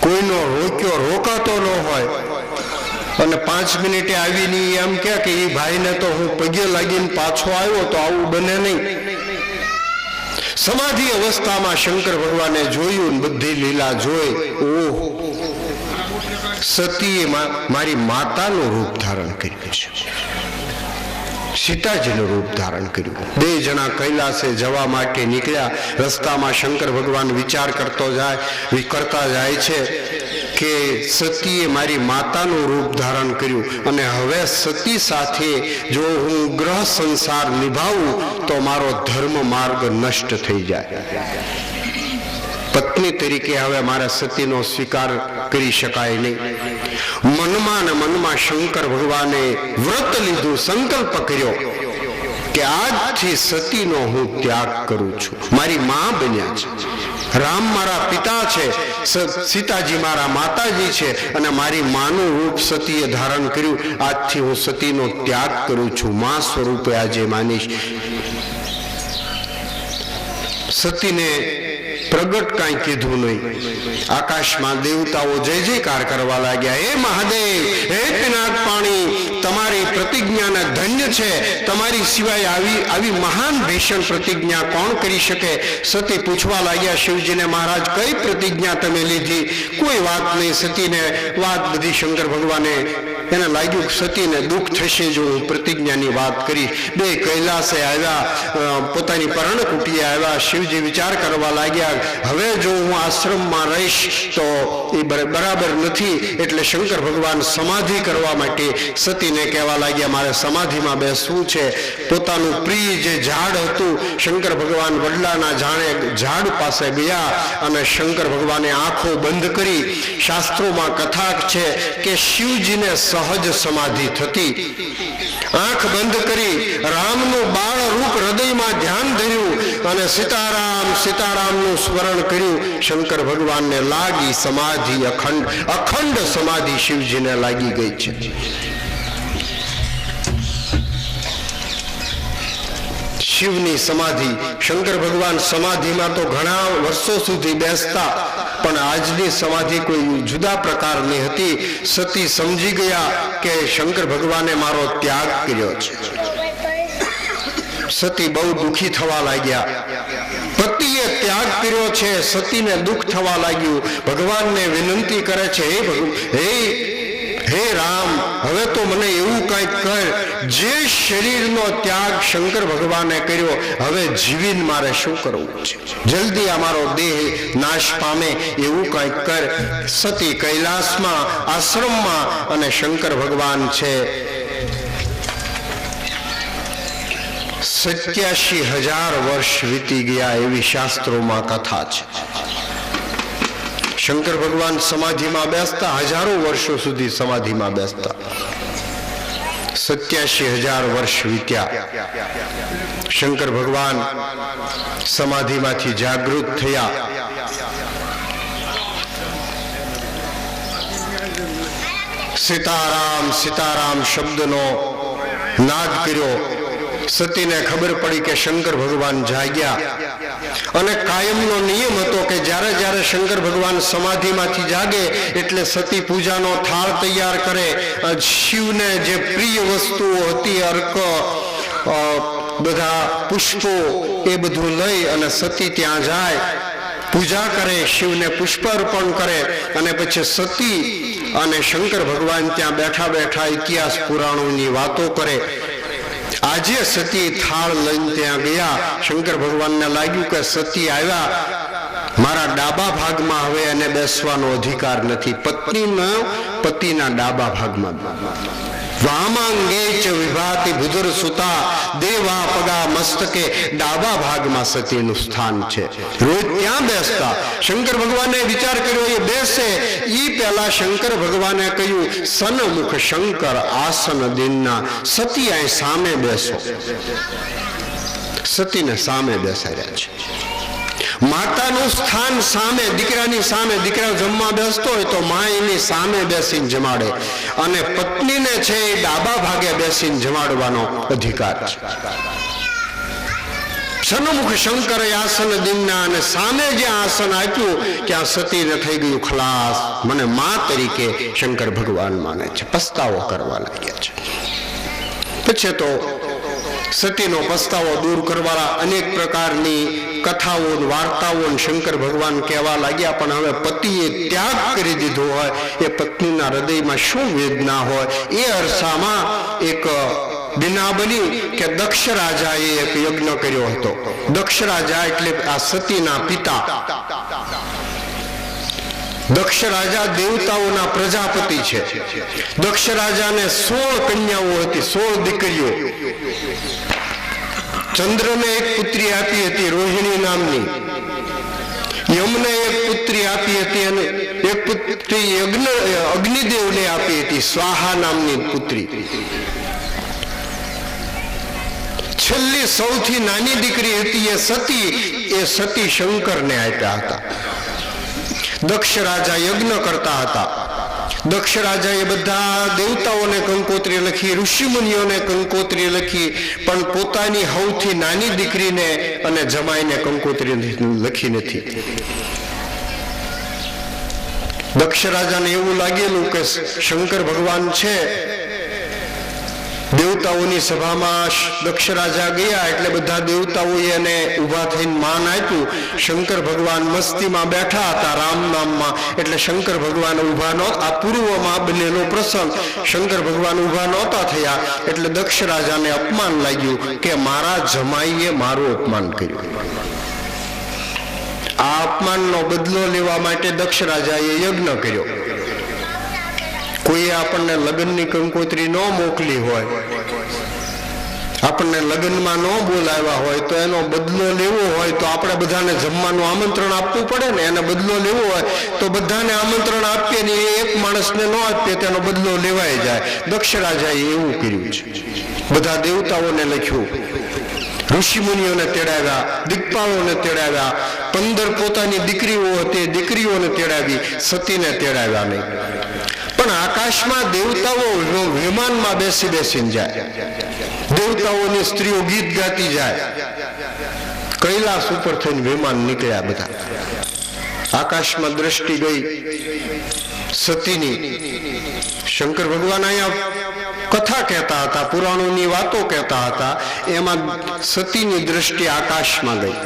કોઈનો રોકાતો ન હોય, અને 5 મિનિટે આવીને એમ કે એ ભાઈને તો હું પગે લાગીને પાછો આવ્યો, તો આવું બને નહીં. સમાધિ અવસ્થામાં શંકર ભગવાને જોયું, બધી લીલા જોઈ. ઓહ, સતીએ મારી માતાનું રૂપ ધારણ કર્યું છે, સીતાજીનું રૂપ ધારણ કર્યું. 2 જણા કૈલાસે જવા માટે નીકળ્યા. રસ્તામાં શંકર ભગવાન વિચાર કરતા જાય છે કે સતીએ મારી માતાનું રૂપ ધારણ કર્યું, અને હવે સતી સાથે જો હું ગ્રહ સંસાર નિભાવું તો મારો ધર્મ માર્ગ નષ્ટ થઈ જાય. પત્ની તરીકે હવે મારા સતીનો સ્વીકાર કરી શકાય નહીં. મનમાં શંકર ભગવાને વ્રત લીધું, સંકલ્પ કર્યો કે આજથી સતીનો હું ત્યાગ કરું છું. મારી માં બન્યા છે, રામ મારા પિતા છે, સીતાજી મારા માતાજી છે, અને મારી માનું રૂપ સતીએ ધારણ કર્યું. આજથી હું સતીનો ત્યાગ કરું છું, માં સ્વરૂપે આજે માનીશ. સતીને પ્રગટ કાંઈ કીધું નહીં. આકાશમાં દેવતાઓ જય જયકાર કરવા લાગ્યા. હે મહાદેવ, હે પિનાક પાણી, તમારી પ્રતિજ્ઞાને ધન્ય છે. તમારી સિવાય આવી મહાન ભીષણ પ્રતિજ્ઞા કોણ કરી શકે? સતી પૂછવા લાગ્યા શિવજીને, મહારાજ કઈ પ્રતિજ્ઞા તમે લીધી? કોઈ વાત નહીં. સતીને વાત બધી શંકર ભગવાને એને લાગ્યું કે સતીને દુઃખ થશે જો હું પ્રતિજ્ઞાની વાત કરીશ. બે કૈલાસે આવ્યા, પોતાની પર્ણકુટીએ આવ્યા. શિવજી વિચાર કરવા લાગ્યા, હવે જો હું આશ્રમમાં રહીશ તો એ બરાબર નથી. એટલે શંકર ભગવાન સમાધિ કરવા માટે સતીને કહેવા લાગ્યા, મારે સમાધિમાં બેસવું છે. પોતાનું પ્રિય જે ઝાડ હતું, શંકર ભગવાન વડલાના ઝાડ પાસે ગયા અને શંકર ભગવાને આંખો બંધ કરી. શાસ્ત્રોમાં કથા છે કે શિવજીને સહજ સમાધિ થતી. આંખ બંધ કરી રામનું બાળ રૂપ હૃદયમાં ધ્યાન ધર્યું અને સીતારામ સીતારામનું સ્મરણ કર્યું. શંકર ભગવાનને લાગી સમાધિ, અખંડ સમાધિ શિવજીને લાગી ગઈ છે. શિવની સમાધિ, શંકર ભગવાન સમાધિમાં તો ઘણા વર્ષો સુધી બેસતા, પણ આજની સમાધિ કોઈ જુદા પ્રકારની હતી. સતી સમજી ગયા કે શંકર ભગવાને મારો ત્યાગ કર્યો છે. સતી બહુ દુઃખી થવા લાગ્યા. પતિએ ત્યાગ કર્યો છે, સતીને દુઃખ થવા લાગ્યું. ભગવાનને વિનંતી કરે છે, હે રામ, હવે તો મને એવું કંઈક કર, જે શરીરનો ત્યાગ શંકર ભગવાને કર્યો, હવે જીવીને મારે શું કરવું છે? જલ્દી અમારો દેહ નાશ પામે એવું કંઈક કર. સતી કૈલાસમાં આશ્રમમાં અને શંકર ભગવાન છે 87,000 વર્ષ વીતી ગયા એવી શાસ્ત્રોમાં કથા છે. શંકર ભગવાન સમાધિમાં બેસતા, હજારો વર્ષો સુધી સમાધિમાં બેસતા. 87,000 વર્ષ વીત્યા. શંકર ભગવાન સમાધિમાંથી જાગૃત થયા. સીતારામ સીતારામ શબ્દનો નાદ કર્યો. સતીને ખબર પડી કે શંકર ભગવાન જાગ્યા. અને કાયમનો નિયમ હતો કે જ્યારે જ્યારે શંકર ભગવાન સમાધિમાંથી જાગે એટલે સતી પૂજાનો થાળ તૈયાર કરે. શિવને જે પ્રિય વસ્તુઓ હતી, અર્ક, બધા પુષ્પો, એ બધું લઈ અને સતી ત્યાં જાય, પૂજા કરે, શિવને પુષ્પ અર્પણ કરે. અને પછી સતી અને શંકર ભગવાન ત્યાં બેઠા બેઠા ઇતિહાસ પુરાણોની વાતો કરે. આજે સતી થાળ લઈને ત્યાં ગયા. શંકર ભગવાનને લાગ્યું કે સતી આવ્યા, મારા ડાબા ભાગમાં હવે એને બેસવાનો અધિકાર નથી. પતિના ડાબા ભાગમાં. વામાંગે ચ વિભાતિ ભુધુર સુતા દેવા પગા મસ્તકે, ડાબા ભાગમાં સતીનું સ્થાન છે. રોજ ત્યાં બેસતા. શંકર ભગવાને વિચાર કર્યો એ બેસે ઈ પહેલા શંકર ભગવાને કહ્યું, સન્મુખ શંકર આસન દિનના, સતી અહીં સામે બેસો. સતીને સામે બેસાડ્યા છે. માતાનું સ્થાન સામે, દીકરાની સામે. દીકરા જમવા બેસતો હોય તો મા એની સામે બેસીને જમાડે, અને પત્નીને છે એ ડાબા ભાગે બેસીને જમાડવાનો અધિકાર છે. સન્મુખ શંકર આસન દિનના, અને સામે જ્યાં આસન આપ્યું ત્યાં સતીને થઈ ગયું ખલાસ. મને મા તરીકે શંકર ભગવાન માને છે. પસ્તાવો કરવા લાગ્યા છે. પછી તો સતીનો પસ્તાવો દૂર કરવાના અનેક પ્રકારની કથાઓ, વાર્તાઓ શંકર ભગવાન કહેવા લાગ્યા. પણ હવે પતિએ ત્યાગ કરી દીધો હોય, એ પત્નીના હૃદયમાં શું વેદના હોય. એ અરસામાં એક બિના બની કે દક્ષ રાજાએ એક યજ્ઞ કર્યો હતો. દક્ષ રાજા એટલે આ સતીના પિતા. દક્ષ રાજા દેવતાઓના પ્રજાપતિ છે. દક્ષ રાજાને 16 કન્યાઓ હતી, 16 દીકરીઓ. ચંદ્રને એક પુત્રી આપી હતી રોહિણી નામની. યમને એક પુત્રી આપી હતી, અને એક પુત્રી અગ્નિદેવને આપી હતી, સ્વાહા નામની પુત્રી. છેલ્લી સૌથી નાની દીકરી હતી એ સતી શંકરને આપ્યા હતા. દક્ષ રાજા યજ્ઞ કરતા હતા. દક્ષ રાજાએ બધા દેવતાઓને કંકોત્રી લખી, ઋષિમુનિઓને કંકોત્રી લખી, પણ પોતાની સૌથી નાની દીકરીને અને જમાઈને કંકોત્રી લખી નથી. દક્ષ રાજાને એવું લાગેલું કે શંકર ભગવાન છે, દેવતાઓની સભામાં દક્ષ રાજા ગયા એટલે બધા દેવતાઓએ એને ઊભા થઈને માન આપ્યું. શંકર ભગવાન મસ્તીમાં બેઠા હતા રામ નામમાં, એટલે શંકર ભગવાન ઊભા ન, આ પૂર્વમાં બનેલો પ્રસંગ, શંકર ભગવાન ઊભા નહોતા થયા એટલે દક્ષ રાજાને અપમાન લાગ્યું કે મારા જમાઈએ મારું અપમાન કર્યું. આ અપમાનનો બદલો લેવા માટે દક્ષ રાજાએ યજ્ઞ કર્યો. કોઈએ આપણને લગ્નની કંકોત્રી ન મોકલી હોય, આપણને લગ્નમાં ન બોલાવ્યા હોય, તો એનો બદલો લેવો હોય તો આપણે બધાને જમવાનું આમંત્રણ આપવું પડે ને. એને બદલો લેવો હોય તો બધાને આમંત્રણ આપીએ ને એક માણસને ન આપીએ તેનો બદલો લેવાઈ જાય. દક્ષ રાજાએ એવું કર્યું છે. બધા દેવતાઓને લખ્યું, ઋષિ મુનિઓને તેડાવ્યા, દિગ્પાળોને તેડાવ્યા, 15 પોતાની દીકરીઓ હતી દીકરીઓને તેડાવી, સતીને તેડાવ્યા નહીં. પણ આકાશમાં દેવતાઓ વિમાનમાં બેસી બેસીને જાય, દેવતાઓની સ્ત્રીઓ ગીત ગાતી જાય. કૈલાસ ઉપર થઈને વિમાન નીકળ્યા બધા. આકાશમાં દ્રષ્ટિ ગઈ સતીની. શંકર ભગવાન અહીંયા કથા કહેતા હતા, પુરાણોની વાતો કહેતા હતા, એમાં સતીની દ્રષ્ટિ આકાશમાં ગઈ.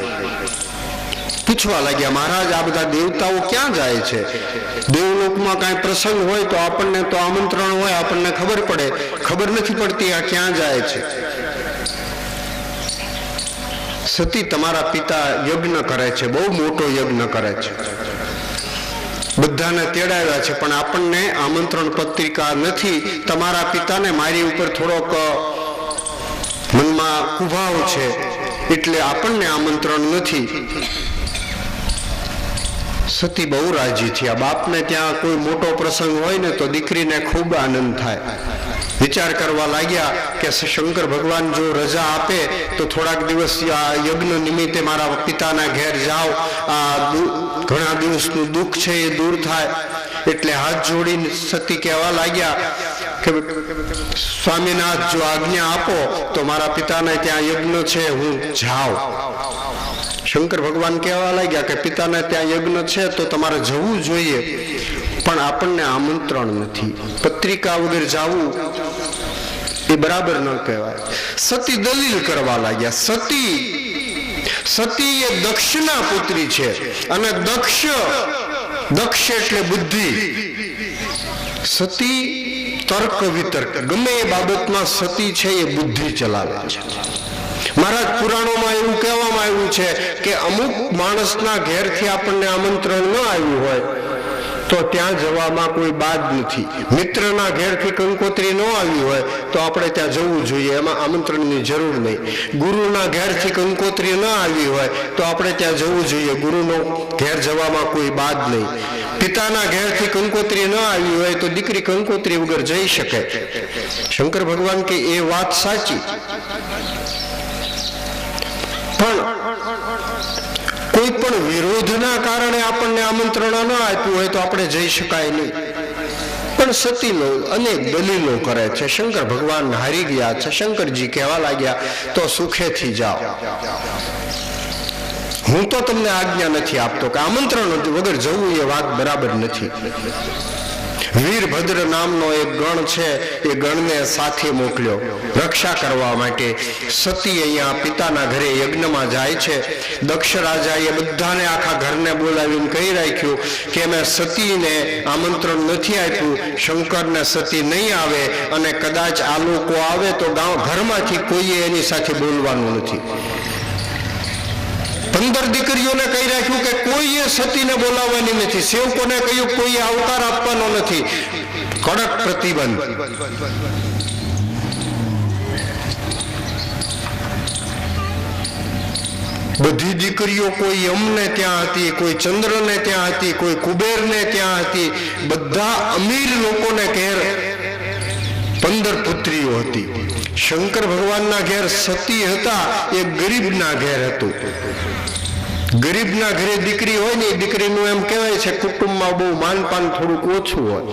પૂછવા લાગ્યા, મહારાજ આ બધા દેવતાઓ ક્યાં જાય છે? દેવલોકમાં કાંઈ પ્રસંગ હોય તો આપણને તો આમંત્રણ હોય, આપણને ખબર પડે, ખબર નથી પડતી આ ક્યાં જાય છે. સતી, તમારા પિતા યજ્ઞ કરે છે, બહુ મોટો યજ્ઞ કરે છે, બધાને તેડાવ્યા છે, પણ આપણને આમંત્રણ પત્રિકા નથી. તમારા પિતાને મારી ઉપર થોડોક મનમાં કુભાવ છે એટલે આપણને આમંત્રણ નથી. સતી બહુ રાજી થયા. બાપને ત્યાં કોઈ મોટો પ્રસંગ હોય ને તો દીકરીને ખૂબ આનંદ થાય. વિચાર કરવા લાગ્યા કે શંકર ભગવાન જો રજા આપે તો થોડાક દિવસ આ યજ્ઞ નિમિત્તે મારા પિતાના ઘેર જાઓ, આ ઘણા દિવસનું દુઃખ છે એ દૂર થાય. એટલે હાથ જોડીને સતી કહેવા લાગ્યા કે સ્વામીનાથ, જો આજ્ઞા આપો તો મારા પિતાને ત્યાં યજ્ઞ છે, હું જાઉં. શંકર ભગવાન કહેવા લાગ્યા કે પિતાને ત્યાં યજ્ઞ છે તો તમારે જવું જોઈએ, પણ આપણને આમંત્રણ નથી, પત્રિકા વગર જવું એ બરાબર ન કહેવાય. સતી દલીલ કરવા લાગ્યા. સતી એ દક્ષના પુત્રી છે, અને દક્ષ એટલે બુદ્ધિ. સતી તર્ક વિતર્ક ગમે એ બાબતમાં સતી છે એ બુદ્ધિ ચલાવે છે. મહારાજ, પુરાણોમાં એવું કહેવામાં આવ્યું છે કે અમુક માણસના ઘેરથી આપણને આમંત્રણ ન આવ્યું હોય તો ત્યાં જવામાં કોઈ બાદ નથી. મિત્રના ઘેરથી કંકોત્રી ન આવી હોય તો આપણે ત્યાં જવું જોઈએ, એમાં આમંત્રણની જરૂર નહીં. ગુરુના ઘેરથી કંકોત્રી ન આવી હોય તો આપણે ત્યાં જવું જોઈએ, ગુરુનો ઘેર જવામાં કોઈ બાદ નહીં. પિતાના ઘેરથી કંકોત્રી ન આવી હોય તો દીકરી કંકોત્રી વગર જઈ શકે. શંકર ભગવાન કે એ વાત સાચી, પણ કોઈ પણ વિરોધના કારણે આપણને આમંત્રણ ન આપ્યું હોય તો આપણે જઈ શકાય નહીં. પણ સતીનો અનેક દલીલો કરે છે. શંકર ભગવાન હારી ગયા છે. શંકરજી કહેવા લાગ્યા, તો સુખેથી જાઓ, હું તો તમને આજ્ઞા નથી આપતો કે આમંત્રણ વગર જવું એ વાત બરાબર નથી. વીરભદ્ર નામનો એક ગણ છે, એ ગણને સાથે મોકલ્યો રક્ષા કરવા માટે. સતી અહીંયા પિતાના ઘરે યજ્ઞમાં જાય છે. દક્ષ રાજાએ બધાને આખા ઘરને બોલાવીને કહી રાખ્યું કે મેં સતીને આમંત્રણ નથી આપ્યું, શંકરને સતી નહીં આવે, અને કદાચ આ લોકો આવે તો ઘરમાંથી કોઈએ એની સાથે બોલવાનું નથી. 15 દીકરીઓને કહી રાખ્યું કે કોઈએ સતીને બોલાવવાની નથી. સેવકોને કહ્યું કોઈએ આવકાર આપવાનો નથી. કડક પ્રતિબંધ. બધી દીકરીઓ કોઈ યમને ત્યાં હતી, કોઈ ચંદ્રને ત્યાં હતી, કોઈ કુબેરને ત્યાં હતી. બધા અમીર લોકોને ઘેર 15 પુત્રીઓ હતી. શંકર ભગવાનના ઘેર સતી હતા એ ગરીબના ઘેર હતું. ગરીબના ઘરે દીકરી હોય ને, દીકરીનું એમ કહેવાય છે કુટુંબમાં બહુ માનપાન થોડુંક ઓછું હોય.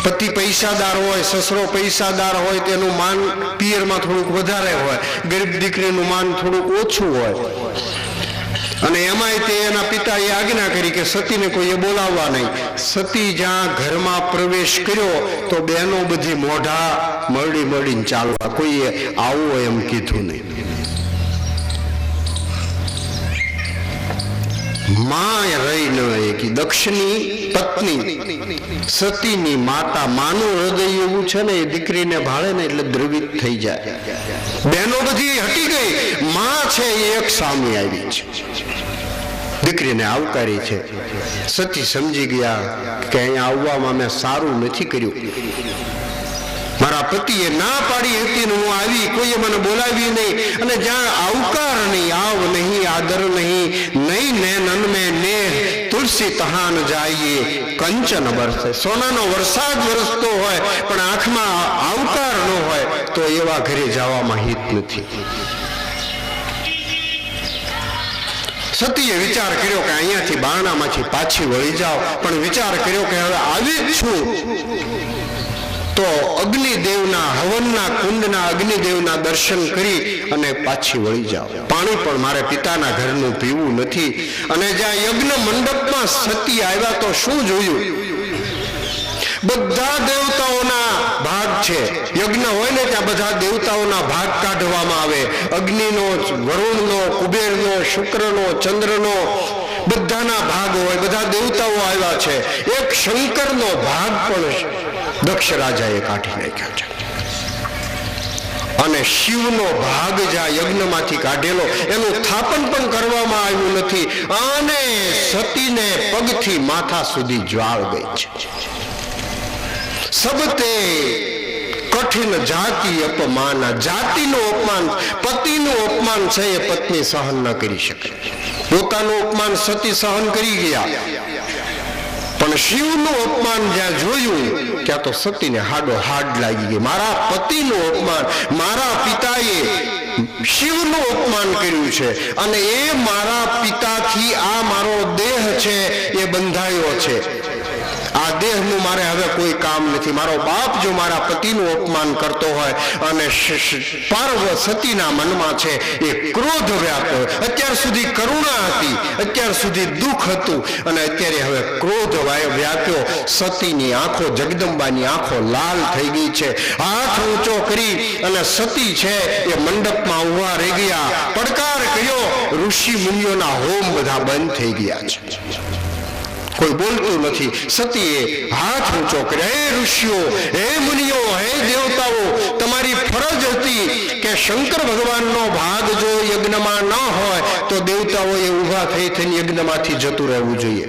પતિ પૈસાદાર હોય, સસરો પૈસાદાર હોય, તેનું માન પિયરમાં થોડુંક વધારે હોય. ગરીબ દીકરીનું માન થોડુંક ઓછું હોય. અને એમાંય તે એના પિતાએ આજ્ઞા કરી કે સતીને કોઈએ બોલાવવા નહીં. સતી જ્યાં ઘરમાં પ્રવેશ કર્યો તો બહેનો બધી મોઢા મળીને ચાલવા, કોઈએ આવો એમ કીધું નહીં. માં રહી ન એકી. દક્ષની પત્ની સતીની માતા, માનું હૃદય એવું છે ને, એ દીકરીને ભાળે ને એટલે દ્રવિત થઈ જાય. બહેનો બધી હટી ગઈ, માં છે એ એક સામે આવી છે, દીકરીને આવકારી છે. સતી સમજી ગયા કે અહીંયા આવવામાં મેં સારું નથી કર્યું. મારા પતિએ ના પાડી હતી ને હું આવી, કોઈએ મને બોલાવી નહીં. અને જ્યાં આવકાર નહીં, આવ નહીં, આદર નહીં, નહીં નૈનન મેં નેહ તુલસી તહાન જાઈએ કંચન બરસે. સોનાનો વરસાદ વરસતો હોય પણ આંખમાં આવકાર ન હોય તો એવા ઘરે જવામાં હિત નથી. સતીએ વિચાર કર્યો કે અહીંયાથી બારણામાંથી પાછી વળી જાઓ, પણ વિચાર કર્યો કે હવે આવી જ છું તો અગ્નિદેવના હવનના કુંડના અગ્નિદેવના દર્શન કરી અને પાછી વળી જાઓ. પાણી પણ મારે પિતાના ઘરનું પીવું નથી. અને જ્યાં યજ્ઞ મંડપમાં સતી આવ્યા તો શું જોયું? બધા દેવતાઓના ભાગ છે. યજ્ઞ હોય ને ત્યાં બધા દેવતાઓના ભાગ કાઢવામાં આવે. અગ્નિનો, વરુણનો, કુબેરનો, શુક્રનો, ચંદ્રનો, બધાના ભાગ હોય. બધા દેવતાઓ આવ્યા છે. એક શંકરનો ભાગ પણ દક્ષ રાજાએ કાઢી નાખ્યો છે. અને શિવનો ભાગ જ્યાં યજ્ઞમાંથી કાઢેલો એનું સ્થાપન પણ કરવામાં આવ્યું નથી. અને સતીને પગથી માથા સુધી જ્વાળ ગઈ છે. સબતે કઠિન જાતિ અપમાન. જાતિનું અપમાન, પતિનું અપમાન છે એ પત્ની સહન ન કરી શકે. પોતાનું અપમાન સતી સહન કરી ગયા, પણ શિવનું અપમાન જ્યાં જોયું ત્યાં તો સતીને હાડો હાડ લાગી ગઈ. મારા પતિનું અપમાન, મારા પિતાએ શિવનું અપમાન કર્યું છે અને એ મારા પિતાથી આ મારો દેહ છે એ બંધાયો છે. આ દેહનું મારે હવે કોઈ કામ નથી. મારો બાપ જો મારા પતિનું અપમાન કરતો હોય અને સતીના મનમાં છે એ ક્રોધ વ્યાપ્યો. અત્યાર સુધી કરુણા હતી, અત્યાર સુધી દુઃખ હતું અને અત્યારે હવે ક્રોધ વ્યાપ્યો. સતીની આંખો, જગદંબાની આંખો લાલ થઈ ગઈ છે. હાથ ઊંચો કરી અને સતી છે એ મંડપમાં ઉભા રહી ગયા. પડકાર કર્યો. ઋષિ મુનિઓના હોમ બધા બંધ થઈ ગયા છે, કોઈ બોલતું નથી. સતીએ હાથ ઊંચો કર્યો. હે ઋષિઓ, હે મુનિઓ, હે દેવતાઓ, તમારી ફરજ હતી કે શંકર ભગવાનનો ભાગ જો યજ્ઞમાં ન હોય તો દેવતાઓએ ઊભા થઈને યજ્ઞમાંથી જતું રહેવું જોઈએ.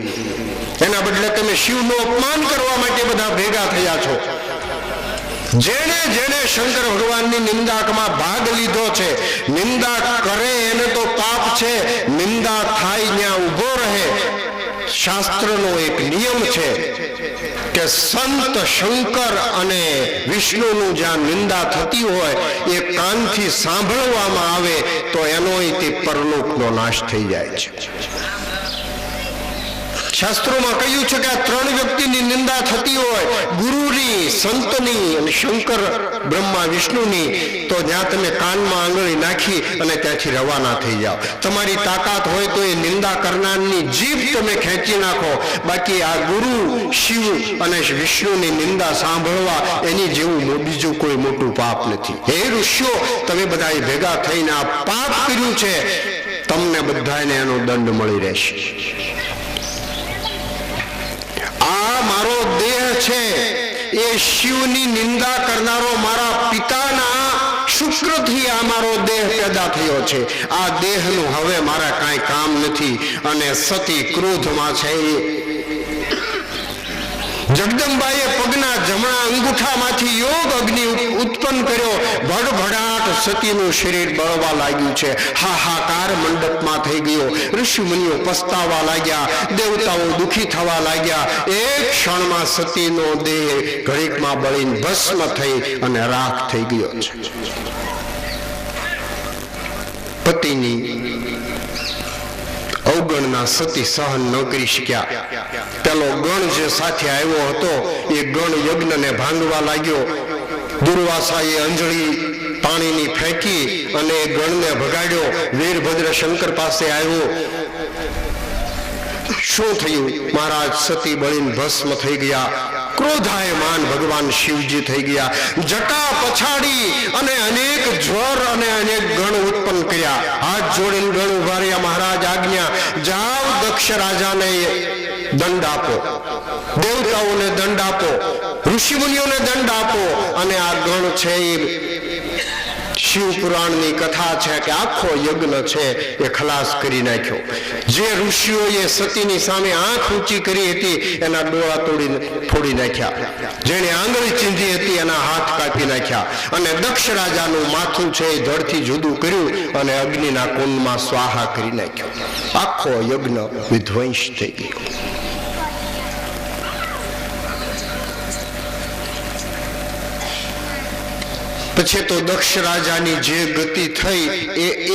એના બદલે તમે શિવનું અપમાન કરવા માટે બધા ભેગા થયા છો. જેને જેને શંકર ભગવાનની નિંદામાં ભાગ લીધો છે, નિંદા કરે એને તો પાપ છે. નિંદા થાય ત્યાં ઊભો રહે. શાસ્ત્રનો એક નિયમ છે કે સંત શંકર અને વિષ્ણુનું જ્યાં નિંદા થતી હોય એ કાનથી સાંભળવામાં આવે તો એનોય તે પરલોકનો નાશ થઈ જાય છે. શાસ્ત્રોમાં કહ્યું છે કે આ ત્રણ વ્યક્તિની નિંદા થતી હોય, ગુરુની, સંતની અને શંકર બ્રહ્મા વિષ્ણુની, તો જ્યાં તમે કાનમાં આંગળી નાખી અને ત્યાંથી રવાના થઈ જાઓ. તમારી તાકાત હોય તો એ નિંદા કરનારની જીભ તમે ખેંચી નાખો. બાકી આ ગુરુ, શિવ અને વિષ્ણુની નિંદા સાંભળવા એની જેવું બીજું કોઈ મોટું પાપ નથી. હે ઋષિઓ, તમે બધાએ ભેગા થઈને આ પાપ કર્યું છે, તમને બધાને એનો દંડ મળી રહેશે. આ મારો દેહ છે એ શિવની નિંદા કરનારો મારા પિતાના શુક્રથી આ મારો દેહ પેદા થયો છે. આ દેહનું હવે મારા કાંઈ કામ નથી. અને સતી ક્રોધમાં છે. જગદંબાએ પગના જમણા અંગૂઠામાંથી યોગ અગ્નિ ઉત્પન્ન કર્યો. ભડભડાટ સતીનું શરીર બળવા લાગ્યું છે. હાહાકાર મંડપમાં થઈ ગયો. ઋષિ મુનિઓ પસ્તાવા લાગ્યા, દેવતાઓ દુઃખી થવા લાગ્યા. એક ક્ષણમાં સતીનો દેહ ઘડીકમાં બળીને ભસ્મ થઈ અને રાખ થઈ ગયો છે. પતિની અવગણના સતી સહન ન કરી શક્યા. પેલો ગણ જે સાથે આવ્યો હતો એ ગણ યજ્ઞને ભાંગવા લાગ્યો. દુર્વાસાએ અંજળી પાણીની ફેંકી અને એ ગણને ભગાડ્યો. વીરભદ્ર શંકર પાસે આવ્યો. શું થયું? મહારાજ સતી બળીને ભસ્મ થઈ ગયા. ક્રોધાયમાન ભગવાન શિવજી થઈ ગયા. જટા પછાડી અને અનેક જ્વર અને અનેક ગણ ઉત્પન્ન કર્યા. હાથ જોડીને ગણ ઉભા રહ્યા. મહારાજ આજ્ઞા, જાઓ દક્ષ રાજાને દંડ આપો, દેવતાઓને દંડ આપો, ઋષિ મુનિઓને દંડ આપો. અને આ ગણ છે એ શિવ પુરાણની કથા છે કે આખો યજ્ઞ છે એ ખલાસ કરી નાખ્યો. જે ઋષિઓએ સતીની સામે આંખ ઊંચી કરી હતી એના ડોળા ફોડી નાખ્યા. જેણે આંગળી ચીંધી હતી એના હાથ કાપી નાખ્યા. અને દક્ષ રાજાનું માથું છે એ ધડથી જુદું કર્યું અને અગ્નિના કુંડમાં સ્વાહા કરી નાખ્યો. આખો યજ્ઞ વિધ્વંસ થઈ ગયો. પછી તો દક્ષ રાજાની જે ગતિ થઈ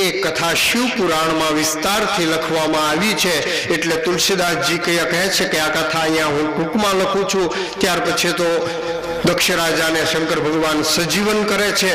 એ કથા શિવ પુરાણમાં વિસ્તારથી લખવામાં આવી છે. એટલે તુલસીદાસજી કહે છે કે આ કથા અહીંયા હું ટૂંકમાં લખું છું. ત્યાર પછી તો દક્ષ રાજાને શંકર ભગવાન સજીવન કરે છે.